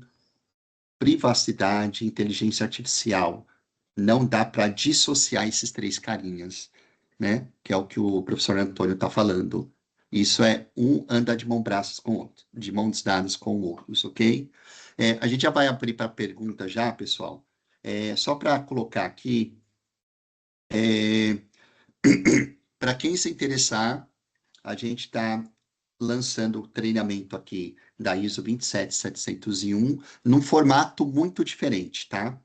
privacidade, inteligência artificial. Não dá para dissociar esses 3 carinhas, né? Que é o que o professor Antônio está falando. Isso é um anda de mão braços com o outro, de mãos dadas com o outro, ok? A gente já vai abrir para pergunta já, pessoal. Só para colocar aqui, para quem se interessar, a gente está lançando o treinamento aqui da ISO 27701 num formato muito diferente, tá?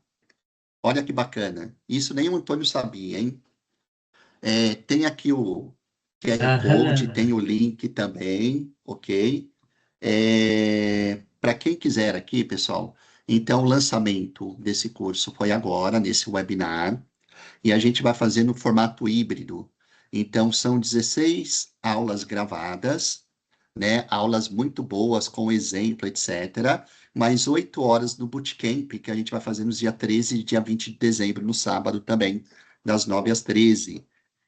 Olha que bacana. Isso nem o Antônio sabia, hein? Tem aqui o QR Code, tem Aham. o link também, ok? Para quem quiser aqui, pessoal, então o lançamento desse curso foi agora, nesse webinar, e a gente vai fazer no formato híbrido. Então, são 16 aulas gravadas, né? Aulas muito boas, com exemplo, etc. Mais 8 horas no bootcamp, que a gente vai fazer nos dia 13 e dia 20 de dezembro, no sábado também, das 9 às 13.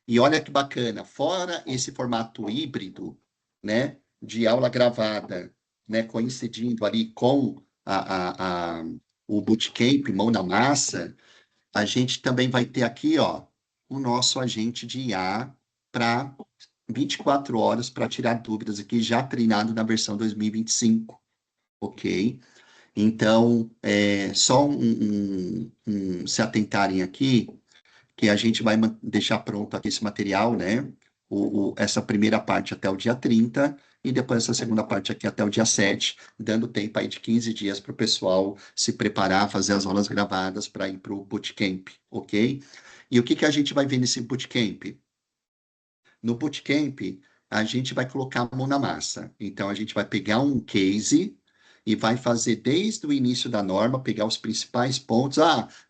E olha que bacana, fora esse formato híbrido, né? De aula gravada, né? Coincidindo ali com o bootcamp, mão na massa, a gente também vai ter aqui, ó, o nosso agente de IA para 24 horas para tirar dúvidas aqui, já treinado na versão 2025, ok? Então, só se atentarem aqui, que a gente vai deixar pronto aqui esse material, né? Essa primeira parte até o dia 30, e depois essa segunda parte aqui até o dia 7, dando tempo aí de 15 dias para o pessoal se preparar, fazer as aulas gravadas para ir para o bootcamp, ok? E o que que a gente vai ver nesse bootcamp? No bootcamp, a gente vai colocar a mão na massa. Então, a gente vai pegar um case e vai fazer desde o início da norma, pegar os principais pontos.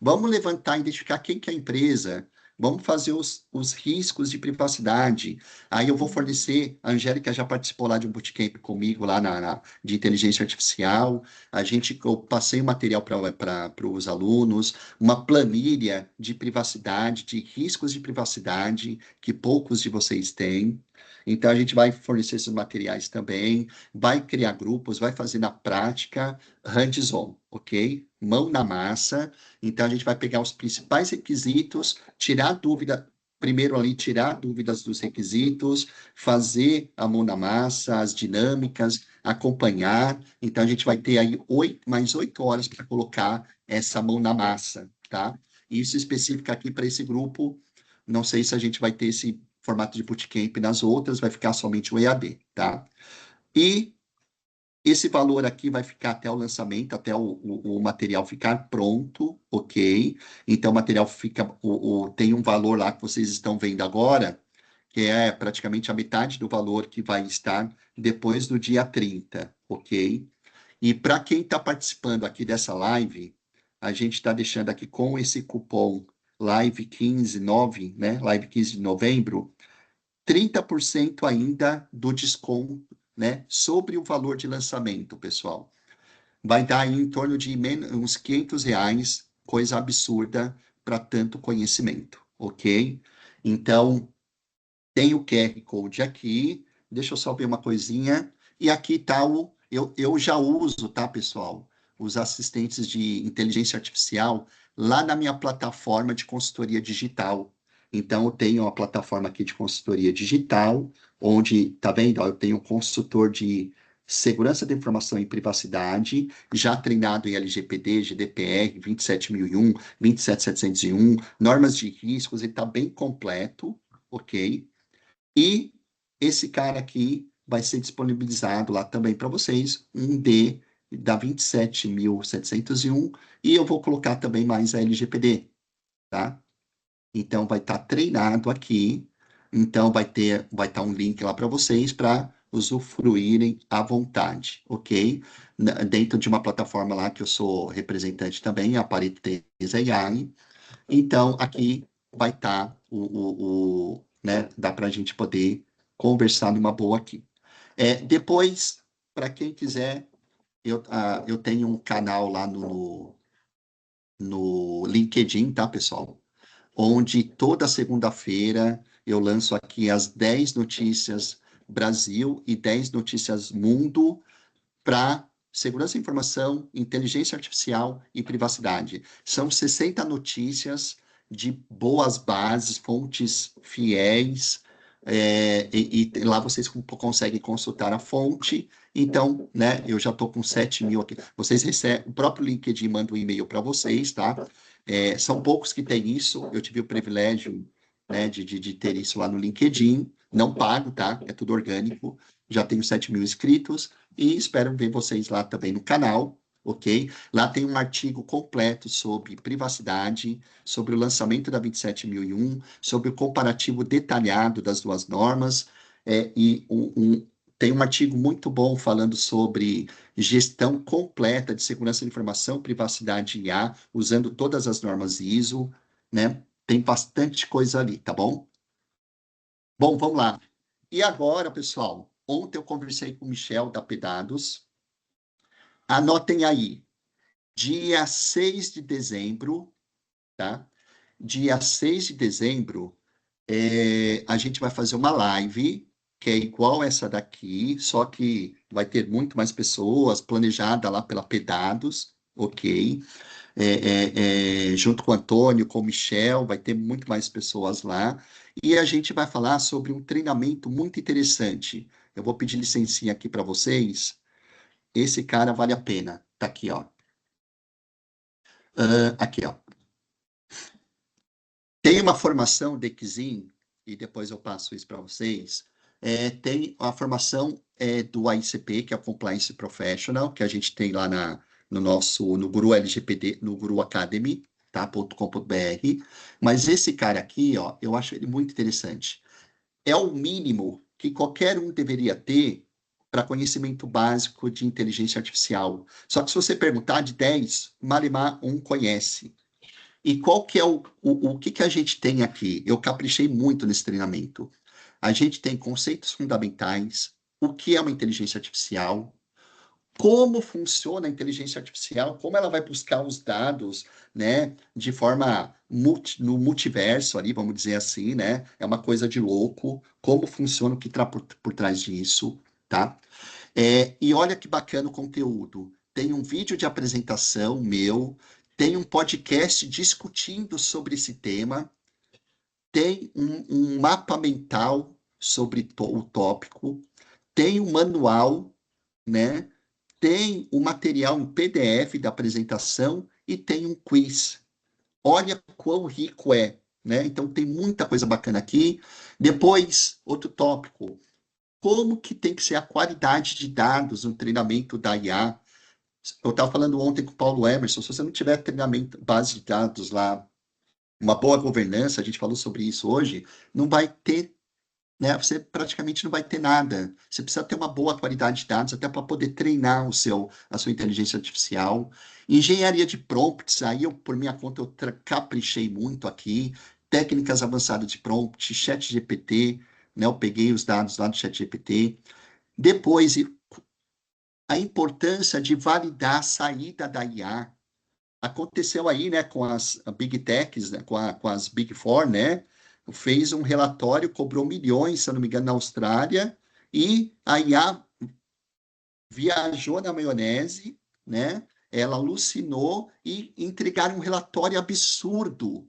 Vamos levantar, identificar quem que é a empresa, Vamos fazer os riscos de privacidade. Aí eu vou fornecer, a Angélica já participou lá de um bootcamp comigo, lá de inteligência artificial. Eu passei o material para os alunos, uma planilha de privacidade, de riscos de privacidade, que poucos de vocês têm. Então, a gente vai fornecer esses materiais também, vai criar grupos, vai fazer na prática, hands-on, ok? Mão na massa. Então, a gente vai pegar os principais requisitos, tirar dúvida, primeiro ali, tirar dúvidas dos requisitos, fazer a mão na massa, as dinâmicas, acompanhar. Então, a gente vai ter aí mais 8 horas para colocar essa mão na massa, tá? Isso específico aqui para esse grupo. Não sei se a gente vai ter esse formato de bootcamp nas outras, vai ficar somente o EAD, tá? E esse valor aqui vai ficar até o lançamento, até o material ficar pronto, ok? Então, o material tem um valor lá que vocês estão vendo agora, que é praticamente a metade do valor que vai estar depois do dia 30, ok? E para quem está participando aqui dessa live, a gente está deixando aqui com esse cupom Live159, né? Live 15 de novembro, 30% ainda do desconto, né? Sobre o valor de lançamento, pessoal. Vai dar aí em torno de uns R$ 500, coisa absurda para tanto conhecimento, ok? Então, tem o QR Code aqui. Deixa eu só ver uma coisinha. E aqui está eu já uso, tá, pessoal? Os assistentes de inteligência artificial lá na minha plataforma de consultoria digital. Então, eu tenho uma plataforma aqui de consultoria digital, onde, tá vendo? Ó, eu tenho um consultor de segurança da informação e privacidade, já treinado em LGPD, GDPR, 27001, 27701, normas de riscos, ele está bem completo, ok? E esse cara aqui vai ser disponibilizado lá também para vocês, um D da 27.701, e eu vou colocar também mais a LGPD, tá? Então, vai estar treinado aqui, então vai estar um link lá para vocês para usufruírem à vontade, ok? Dentro de uma plataforma lá que eu sou representante também, a Paretesa AI. Então, aqui vai estar né, dá para a gente poder conversar numa boa aqui. Depois, para quem quiser, eu tenho um canal lá no LinkedIn, tá, pessoal? Onde toda segunda-feira eu lanço aqui as 10 notícias Brasil e 10 notícias mundo para segurança da informação, inteligência artificial e privacidade. São 60 notícias de boas bases, fontes fiéis, e lá vocês conseguem consultar a fonte. Então, né, eu já estou com 7.000 aqui. Vocês recebem, o próprio LinkedIn manda um e-mail para vocês, tá? São poucos que têm isso. Eu tive o privilégio, né, de ter isso lá no LinkedIn. Não pago, tá? É tudo orgânico. Já tenho 7.000 inscritos e espero ver vocês lá também no canal, ok? Lá tem um artigo completo sobre privacidade, sobre o lançamento da 27001, sobre o comparativo detalhado das duas normas, tem um artigo muito bom falando sobre gestão completa de segurança da informação, privacidade e IA, usando todas as normas ISO, né? Tem bastante coisa ali, tá bom? Bom, vamos lá. E agora, pessoal, ontem eu conversei com o Michel da Pedados. Anotem aí, dia 6 de dezembro, tá? Dia 6 de dezembro, a gente vai fazer uma live, que é igual essa daqui, só que vai ter muito mais pessoas, planejada lá pela Pedados, ok? Junto com o Antônio, com o Michel, vai ter muito mais pessoas lá. E a gente vai falar sobre um treinamento muito interessante. Eu vou pedir licencinha aqui para vocês. Esse cara vale a pena. Tá aqui, ó. Aqui, ó. Tem uma formação de Exim, e depois eu passo isso para vocês. Tem a formação do AICP, que é o Compliance Professional, que a gente tem lá no Guru LGPD, no Guru Academy, tá? .com.br. Mas esse cara aqui, ó, eu acho ele muito interessante. É o mínimo que qualquer um deveria ter para conhecimento básico de inteligência artificial. Só que se você perguntar de 10, Malemar um conhece. E qual que é o que a gente tem aqui? Eu caprichei muito nesse treinamento. A gente tem conceitos fundamentais, o que é uma inteligência artificial, como funciona a inteligência artificial, como ela vai buscar os dados, né, de forma no multiverso ali, vamos dizer assim, né? É uma coisa de louco, como funciona o que está por trás disso, tá? E olha que bacana o conteúdo. Tem um vídeo de apresentação meu, tem um podcast discutindo sobre esse tema, tem um mapa mental sobre o tópico, tem um manual, né? Tem o material em PDF da apresentação e tem um quiz. Olha quão rico é, né? Então tem muita coisa bacana aqui. Depois, outro tópico, como que tem que ser a qualidade de dados no treinamento da IA? Eu estava falando ontem com o Paulo Emerson, se você não tiver treinamento, base de dados lá, uma boa governança, a gente falou sobre isso hoje, não vai ter, né? Você praticamente não vai ter nada. Você precisa ter uma boa qualidade de dados até para poder treinar a sua inteligência artificial. Engenharia de prompts, aí eu, por minha conta, eu caprichei muito aqui. Técnicas avançadas de prompt, chat GPT, né? Eu peguei os dados lá do chat GPT. Depois, a importância de validar a saída da IA. Aconteceu aí, né, com as Big Techs, né, com as Big Four, né? Fez um relatório, cobrou milhões, se eu não me engano, na Austrália, e a IA viajou na maionese, né? Ela alucinou e entregaram um relatório absurdo.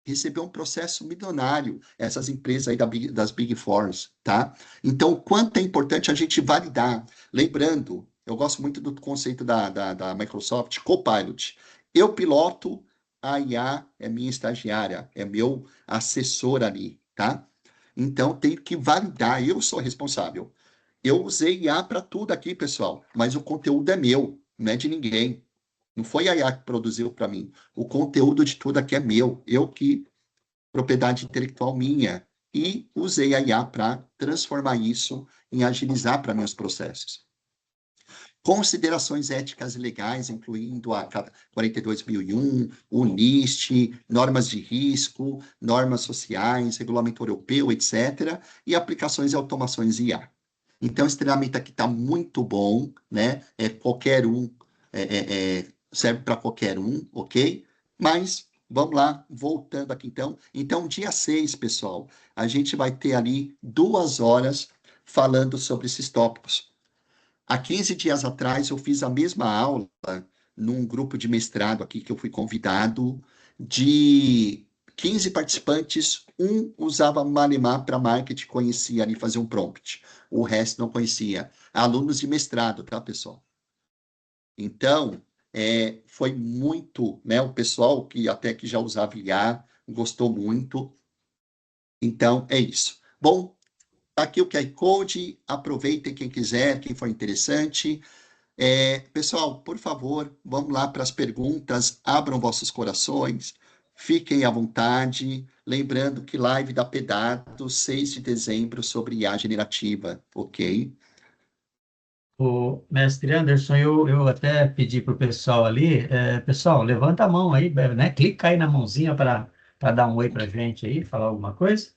Recebeu um processo milionário, essas empresas aí das Big Fours, tá? Então, o quanto é importante a gente validar. Lembrando, eu gosto muito do conceito da Microsoft, Copilot. Eu piloto, a IA é minha estagiária, é meu assessor ali, tá? Então, tenho que validar, eu sou responsável. Eu usei IA para tudo aqui, pessoal, mas o conteúdo é meu, não é de ninguém. Não foi a IA que produziu para mim. O conteúdo de tudo aqui é meu. Eu que propriedade intelectual minha, e usei a IA para transformar isso em agilizar para meus processos. Considerações éticas e legais, incluindo a 42.001, o NIST, normas de risco, normas sociais, regulamento europeu, etc., e aplicações e automações IA. Então, esse treinamento aqui está muito bom, né? Qualquer um, serve para qualquer um, ok? Mas vamos lá, voltando aqui então. Então, dia 6, pessoal, a gente vai ter ali 2 horas falando sobre esses tópicos. Há 15 dias atrás, eu fiz a mesma aula num grupo de mestrado aqui que eu fui convidado, de 15 participantes, um usava Malemar para marketing, conhecia ali fazer um prompt, o resto não conhecia. Alunos de mestrado, tá, pessoal? Então, foi muito, né? O pessoal que até que já usava IA gostou muito. Então, é isso. Bom, tá aqui o QR Code, aproveitem quem quiser, quem for interessante. Pessoal, por favor, vamos lá para as perguntas, abram vossos corações, fiquem à vontade. Lembrando que live da Pedado, 6 de dezembro, sobre IA generativa, ok? O mestre Anderson, eu até pedi para o pessoal ali, pessoal, levanta a mão aí, né? Clica aí na mãozinha para dar um oi para a gente aí, falar alguma coisa.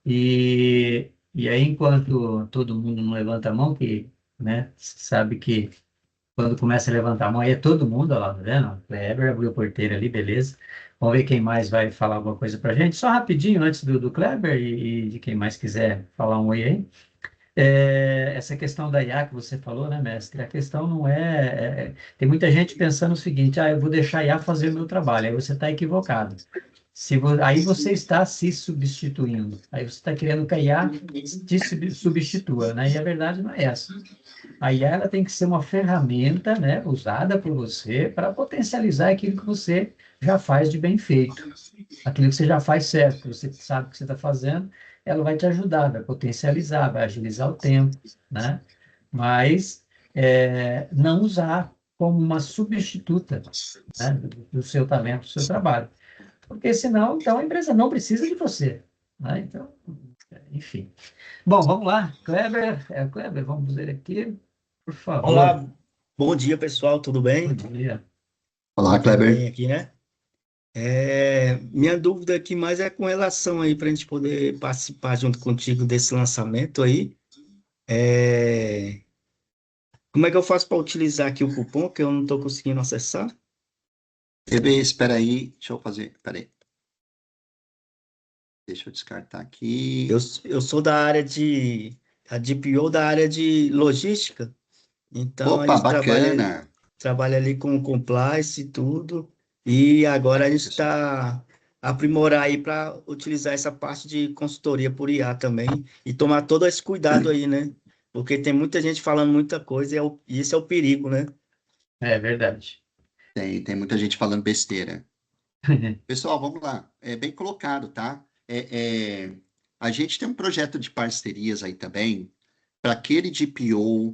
E aí, enquanto todo mundo não levanta a mão, que, né, sabe que quando começa a levantar a mão, aí é todo mundo, olha lá, tá vendo? O Kleber abriu a porteira ali, beleza. Vamos ver quem mais vai falar alguma coisa para a gente. Só rapidinho, antes do Kleber e de quem mais quiser falar um oi aí. Essa questão da IA que você falou, né, mestre? A questão não tem muita gente pensando o seguinte: eu vou deixar a IA fazer o meu trabalho. Aí você está equivocado. Aí você está se substituindo. Aí você está querendo que a IA te substitua, né? E a verdade não é essa. A IA ela tem que ser uma ferramenta, né, usada por você para potencializar aquilo que você já faz de bem feito, aquilo que você já faz certo, que você sabe o que você está fazendo, ela vai te ajudar, vai potencializar, vai agilizar o tempo, né? Mas não usar como uma substituta, né, do seu talento, do seu trabalho, porque senão, então a empresa não precisa de você, né? Então, enfim. Bom, vamos lá, Kleber, Kleber, vamos ver aqui, por favor. Olá, bom dia pessoal, tudo Bom bem? dia. Olá, Tudo bem Kleber. aqui, né? Minha dúvida aqui mais é com relação aí para a gente poder participar junto contigo desse lançamento aí. É, Como é que eu faço para utilizar aqui o cupom que eu não estou conseguindo acessar? TV, espera aí, deixa eu fazer, espera aí. Deixa eu descartar aqui. Eu sou a DPO da área de logística, então a Opa, gente bacana. trabalha ali com compliance e tudo, e agora a gente está aprimorar aí para utilizar essa parte de consultoria por IA também e tomar todo esse cuidado aí, né? Porque tem muita gente falando muita coisa e esse é o perigo, né? É verdade. Tem muita gente falando besteira. Pessoal, vamos lá. É bem colocado, tá? A gente tem um projeto de parcerias aí também, para aquele DPO,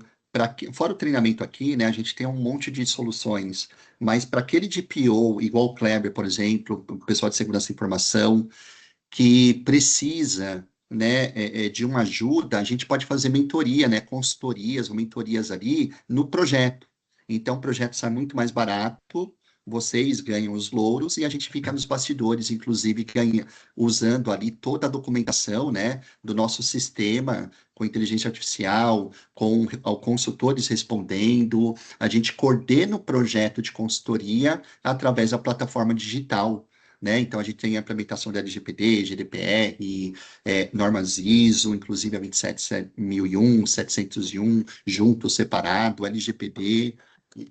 fora o treinamento aqui, né? A gente tem um monte de soluções, mas para aquele DPO, igual o Kleber, por exemplo, o pessoal de segurança da informação, que precisa, né, de uma ajuda, a gente pode fazer mentoria, né? Consultorias ou mentorias ali no projeto. Então, o projeto sai muito mais barato, vocês ganham os louros e a gente fica nos bastidores, inclusive ganha, usando ali toda a documentação, né, do nosso sistema, com inteligência artificial, com consultores respondendo, a gente coordena o projeto de consultoria através da plataforma digital. Né? Então, a gente tem a implementação da LGPD, GDPR, normas ISO, inclusive a 27001, 701, junto, separado, LGPD,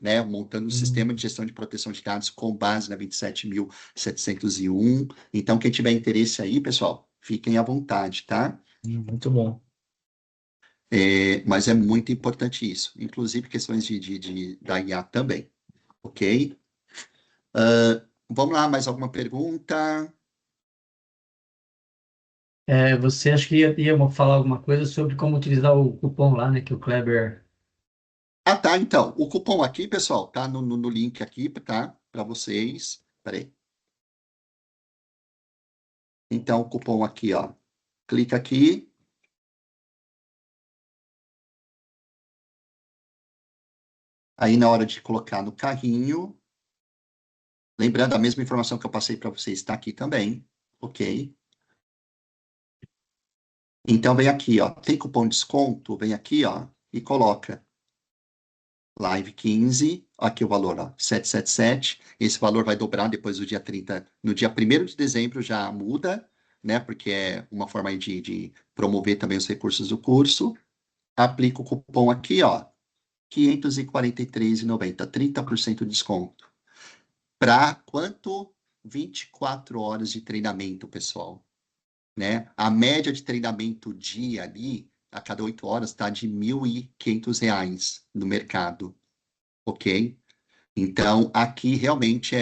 né, montando um sistema de gestão de proteção de dados com base na 27.701. Então, quem tiver interesse aí, pessoal, fiquem à vontade, tá? Muito bom. Mas é muito importante isso, inclusive questões da IA também, ok? Vamos lá, mais alguma pergunta? Você acha que ia falar alguma coisa sobre como utilizar o cupom lá, né, que o Kleber... Ah, tá, então, o cupom aqui, pessoal, tá no link aqui, tá? Para vocês. Peraí. Então, o cupom aqui, ó. Clica aqui. Aí, na hora de colocar no carrinho, lembrando a mesma informação que eu passei para vocês, está aqui também, ok? Então, vem aqui, ó. Tem cupom de desconto? Vem aqui, ó, e coloca. Live 15, aqui o valor, ó, 777. Esse valor vai dobrar depois do dia 30. No dia 1º de dezembro já muda, né? Porque é uma forma aí de promover também os recursos do curso. Aplica o cupom aqui, ó, 543,90, 30% de desconto. Para quanto? 24 horas de treinamento, pessoal, né? A média de treinamento dia ali, a cada 8 horas, está de R$ 1.500 no mercado, ok? Então, aqui realmente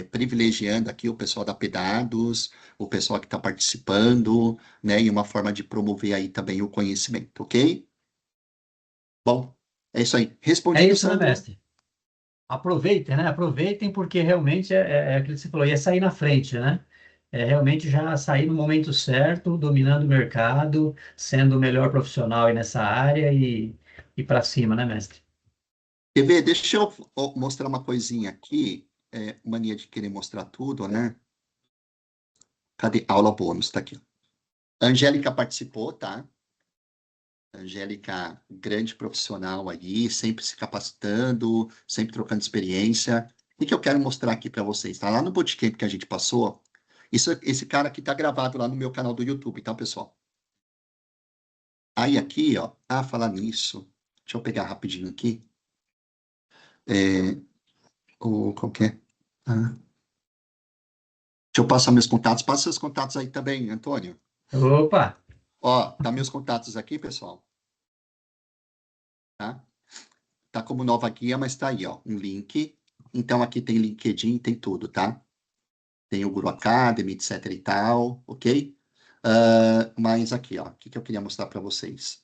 privilegiando aqui o pessoal da Pedados, o pessoal que está participando, né? E uma forma de promover aí também o conhecimento, ok? Bom, é isso aí. É Respondido, isso, né, Sandro? mestre? Aproveitem, né? Aproveitem porque realmente é aquilo que você falou, é sair na frente, né? É realmente já sair no momento certo, dominando o mercado, sendo o melhor profissional aí nessa área e para cima, né, mestre? Quer ver? Deixa eu mostrar uma coisinha aqui. Mania de querer mostrar tudo, né? Cadê? Aula bônus, tá aqui. A Angélica participou, tá? Angélica, grande profissional aí, sempre se capacitando, sempre trocando experiência. O que eu quero mostrar aqui para vocês? Tá lá no bootcamp que a gente passou. Esse cara aqui tá gravado lá no meu canal do YouTube, tá, pessoal? Aí aqui, ó, falar nisso. Deixa eu pegar rapidinho aqui. Qual que é? Ah, deixa eu passar meus contatos. Passa seus contatos aí também, Antônio. Opa! Ó, tá meus contatos aqui, pessoal. Tá? Tá como nova guia, mas tá aí, ó, um link. Então aqui tem LinkedIn, tem tudo, tá? Tem o Guru Academy, etc e tal, ok? Mas aqui, ó, o que eu queria mostrar para vocês?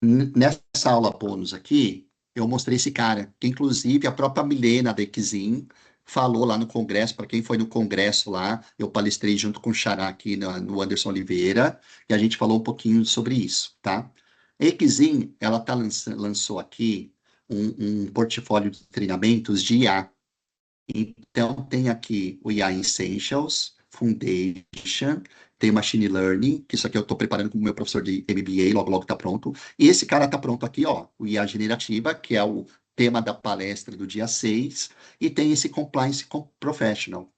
Nessa aula bônus aqui, eu mostrei esse cara, que inclusive a própria Milena da Exim falou lá no congresso, para quem foi no congresso lá, eu palestrei junto com o Xará aqui no Anderson Oliveira, e a gente falou um pouquinho sobre isso, tá? A Exim, ela lançou aqui um portfólio de treinamentos de IA. Então, tem aqui o IA Essentials, Foundation, tem Machine Learning, que isso aqui eu estou preparando com o meu professor de MBA, logo, logo está pronto. E esse cara está pronto aqui, ó, o IA Generativa, que é o tema da palestra do dia 6, e tem esse Compliance Professional.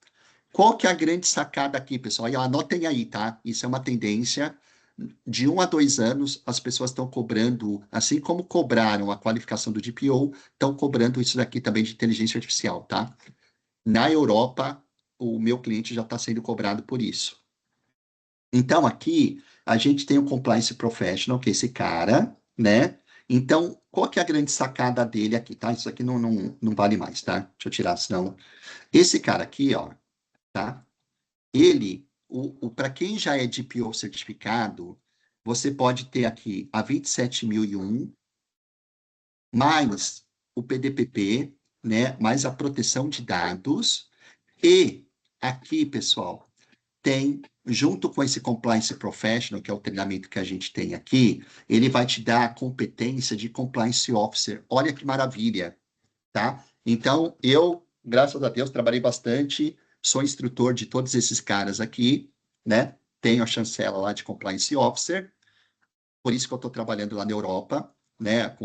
Qual que é a grande sacada aqui, pessoal? E anotem aí, tá? Isso é uma tendência. De 1 a 2 anos, as pessoas estão cobrando, assim como cobraram a qualificação do DPO, estão cobrando isso daqui também de inteligência artificial, tá? Na Europa, o meu cliente já está sendo cobrado por isso. Então, aqui, a gente tem o Compliance Professional, que é esse cara, né? Então, qual que é a grande sacada dele aqui, tá? Isso aqui não vale mais, tá? Deixa eu tirar, senão... Esse cara aqui, ó, tá? Ele, para quem já é DPO certificado, você pode ter aqui a 27001, mais o PDPP, né? Mais a proteção de dados. E aqui, pessoal, tem, junto com esse Compliance Professional, que é o treinamento que a gente tem aqui, ele vai te dar a competência de Compliance Officer. Olha que maravilha, tá? Então, eu, graças a Deus, trabalhei bastante, sou instrutor de todos esses caras aqui, né? Tenho a chancela lá de Compliance Officer, por isso que eu estou trabalhando lá na Europa, né?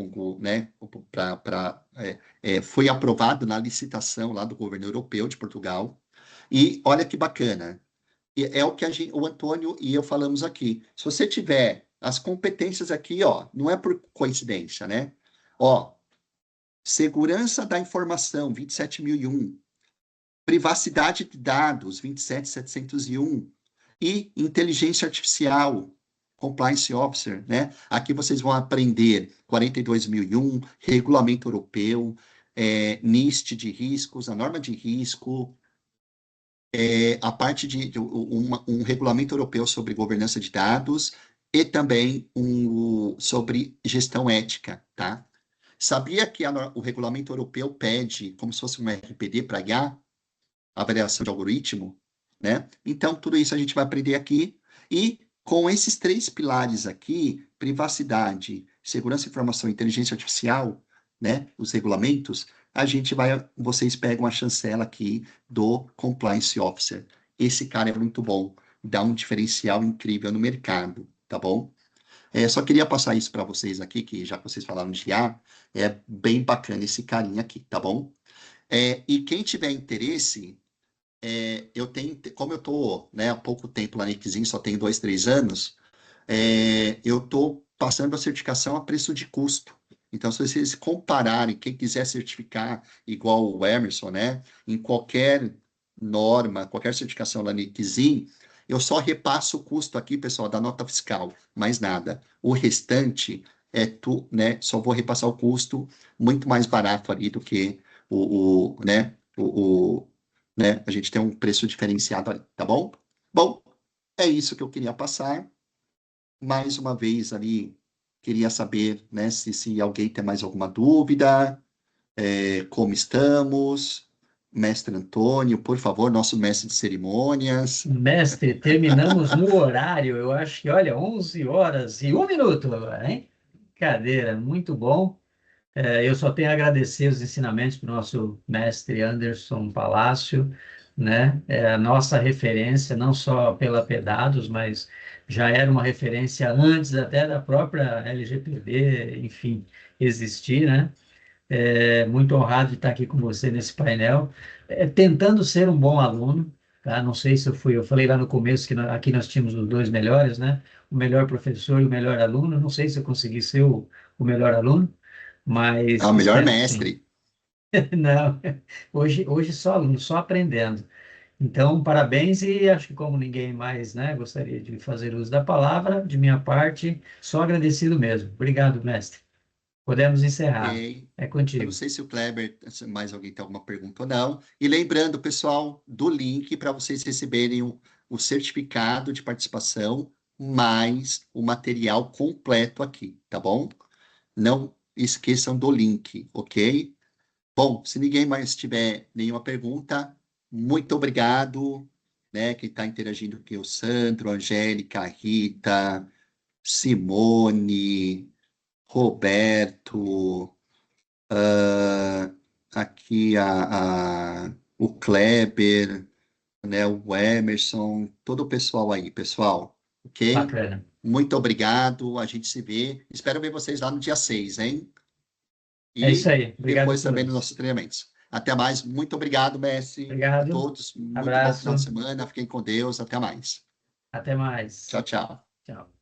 Foi aprovado na licitação lá do governo europeu de Portugal. E olha que bacana, é o que o Antônio e eu falamos aqui. Se você tiver as competências aqui, ó, não é por coincidência, né? Ó, segurança da informação, 27001. Privacidade de dados, 27701. E inteligência artificial, Compliance Officer, né? Aqui vocês vão aprender 42001, regulamento europeu, NIST de riscos, a norma de risco, a parte de um regulamento europeu sobre governança de dados e também sobre gestão ética, tá? Sabia que o regulamento europeu pede como se fosse um RPD para IA, avaliação de algoritmo, né? Então, tudo isso a gente vai aprender aqui. E com esses 3 pilares aqui, privacidade, segurança, informação e inteligência artificial, né? Os regulamentos, vocês pegam a chancela aqui do Compliance Officer. Esse cara é muito bom, dá um diferencial incrível no mercado, tá bom? Só queria passar isso para vocês aqui, que já que vocês falaram de IA, é bem bacana esse carinha aqui, tá bom? E quem tiver interesse, eu tenho, como eu estou, né, há pouco tempo lá na Nixin, só tenho 2, 3 anos, eu estou passando a certificação a preço de custo. Então, se vocês compararem, quem quiser certificar igual o Emerson, né, em qualquer norma, qualquer certificação lá na Nixin, eu só repasso o custo aqui, pessoal, da nota fiscal, mais nada. O restante né, só vou repassar o custo muito mais barato ali do que né, né? A gente tem um preço diferenciado ali, tá bom? Bom, é isso que eu queria passar. Mais uma vez ali, queria saber, né, se alguém tem mais alguma dúvida, como estamos. Mestre Antônio, por favor, nosso mestre de cerimônias. Mestre, terminamos no horário, eu acho que, olha, 11 horas e 1 minuto agora, hein? Cadeira, muito bom. Eu só tenho a agradecer os ensinamentos para o nosso mestre Anderson Palácio, né? É a nossa referência, não só pela PEDADOS, mas já era uma referência antes até da própria LGPD, enfim, existir, né? Muito honrado de estar aqui com você nesse painel, tentando ser um bom aluno, tá? Não sei se eu falei lá no começo que aqui nós tínhamos os 2 melhores, né? O melhor professor e o melhor aluno, não sei se eu consegui ser o melhor aluno, É mas o melhor espero que sim. mestre. Não, hoje só aluno, só aprendendo. Então, parabéns e acho que como ninguém mais, né, gostaria de fazer uso da palavra, de minha parte, só agradecido mesmo. Obrigado, mestre. Podemos encerrar. Ok. É Eu não contigo. sei se o Kleber, se mais alguém tem alguma pergunta ou não. E lembrando, pessoal, do link para vocês receberem o certificado de participação, mais o material completo aqui, tá bom? Não esqueçam do link, ok? Bom, se ninguém mais tiver nenhuma pergunta, muito obrigado, né? Quem está interagindo aqui, o Sandro, Angélica, Rita, Simone, Roberto, aqui o Kleber, né, o Emerson, todo o pessoal aí, pessoal, ok? Bacana. Muito obrigado, a gente se vê. Espero ver vocês lá no dia 6, hein? É isso E aí. Obrigado a depois também nos todos. nossos treinamentos. Até mais. Muito obrigado, Messi, a Obrigado. todos. Muito bom final de Abraço. semana. Fiquem com Deus. Até mais. Até mais. Tchau, tchau. Tchau.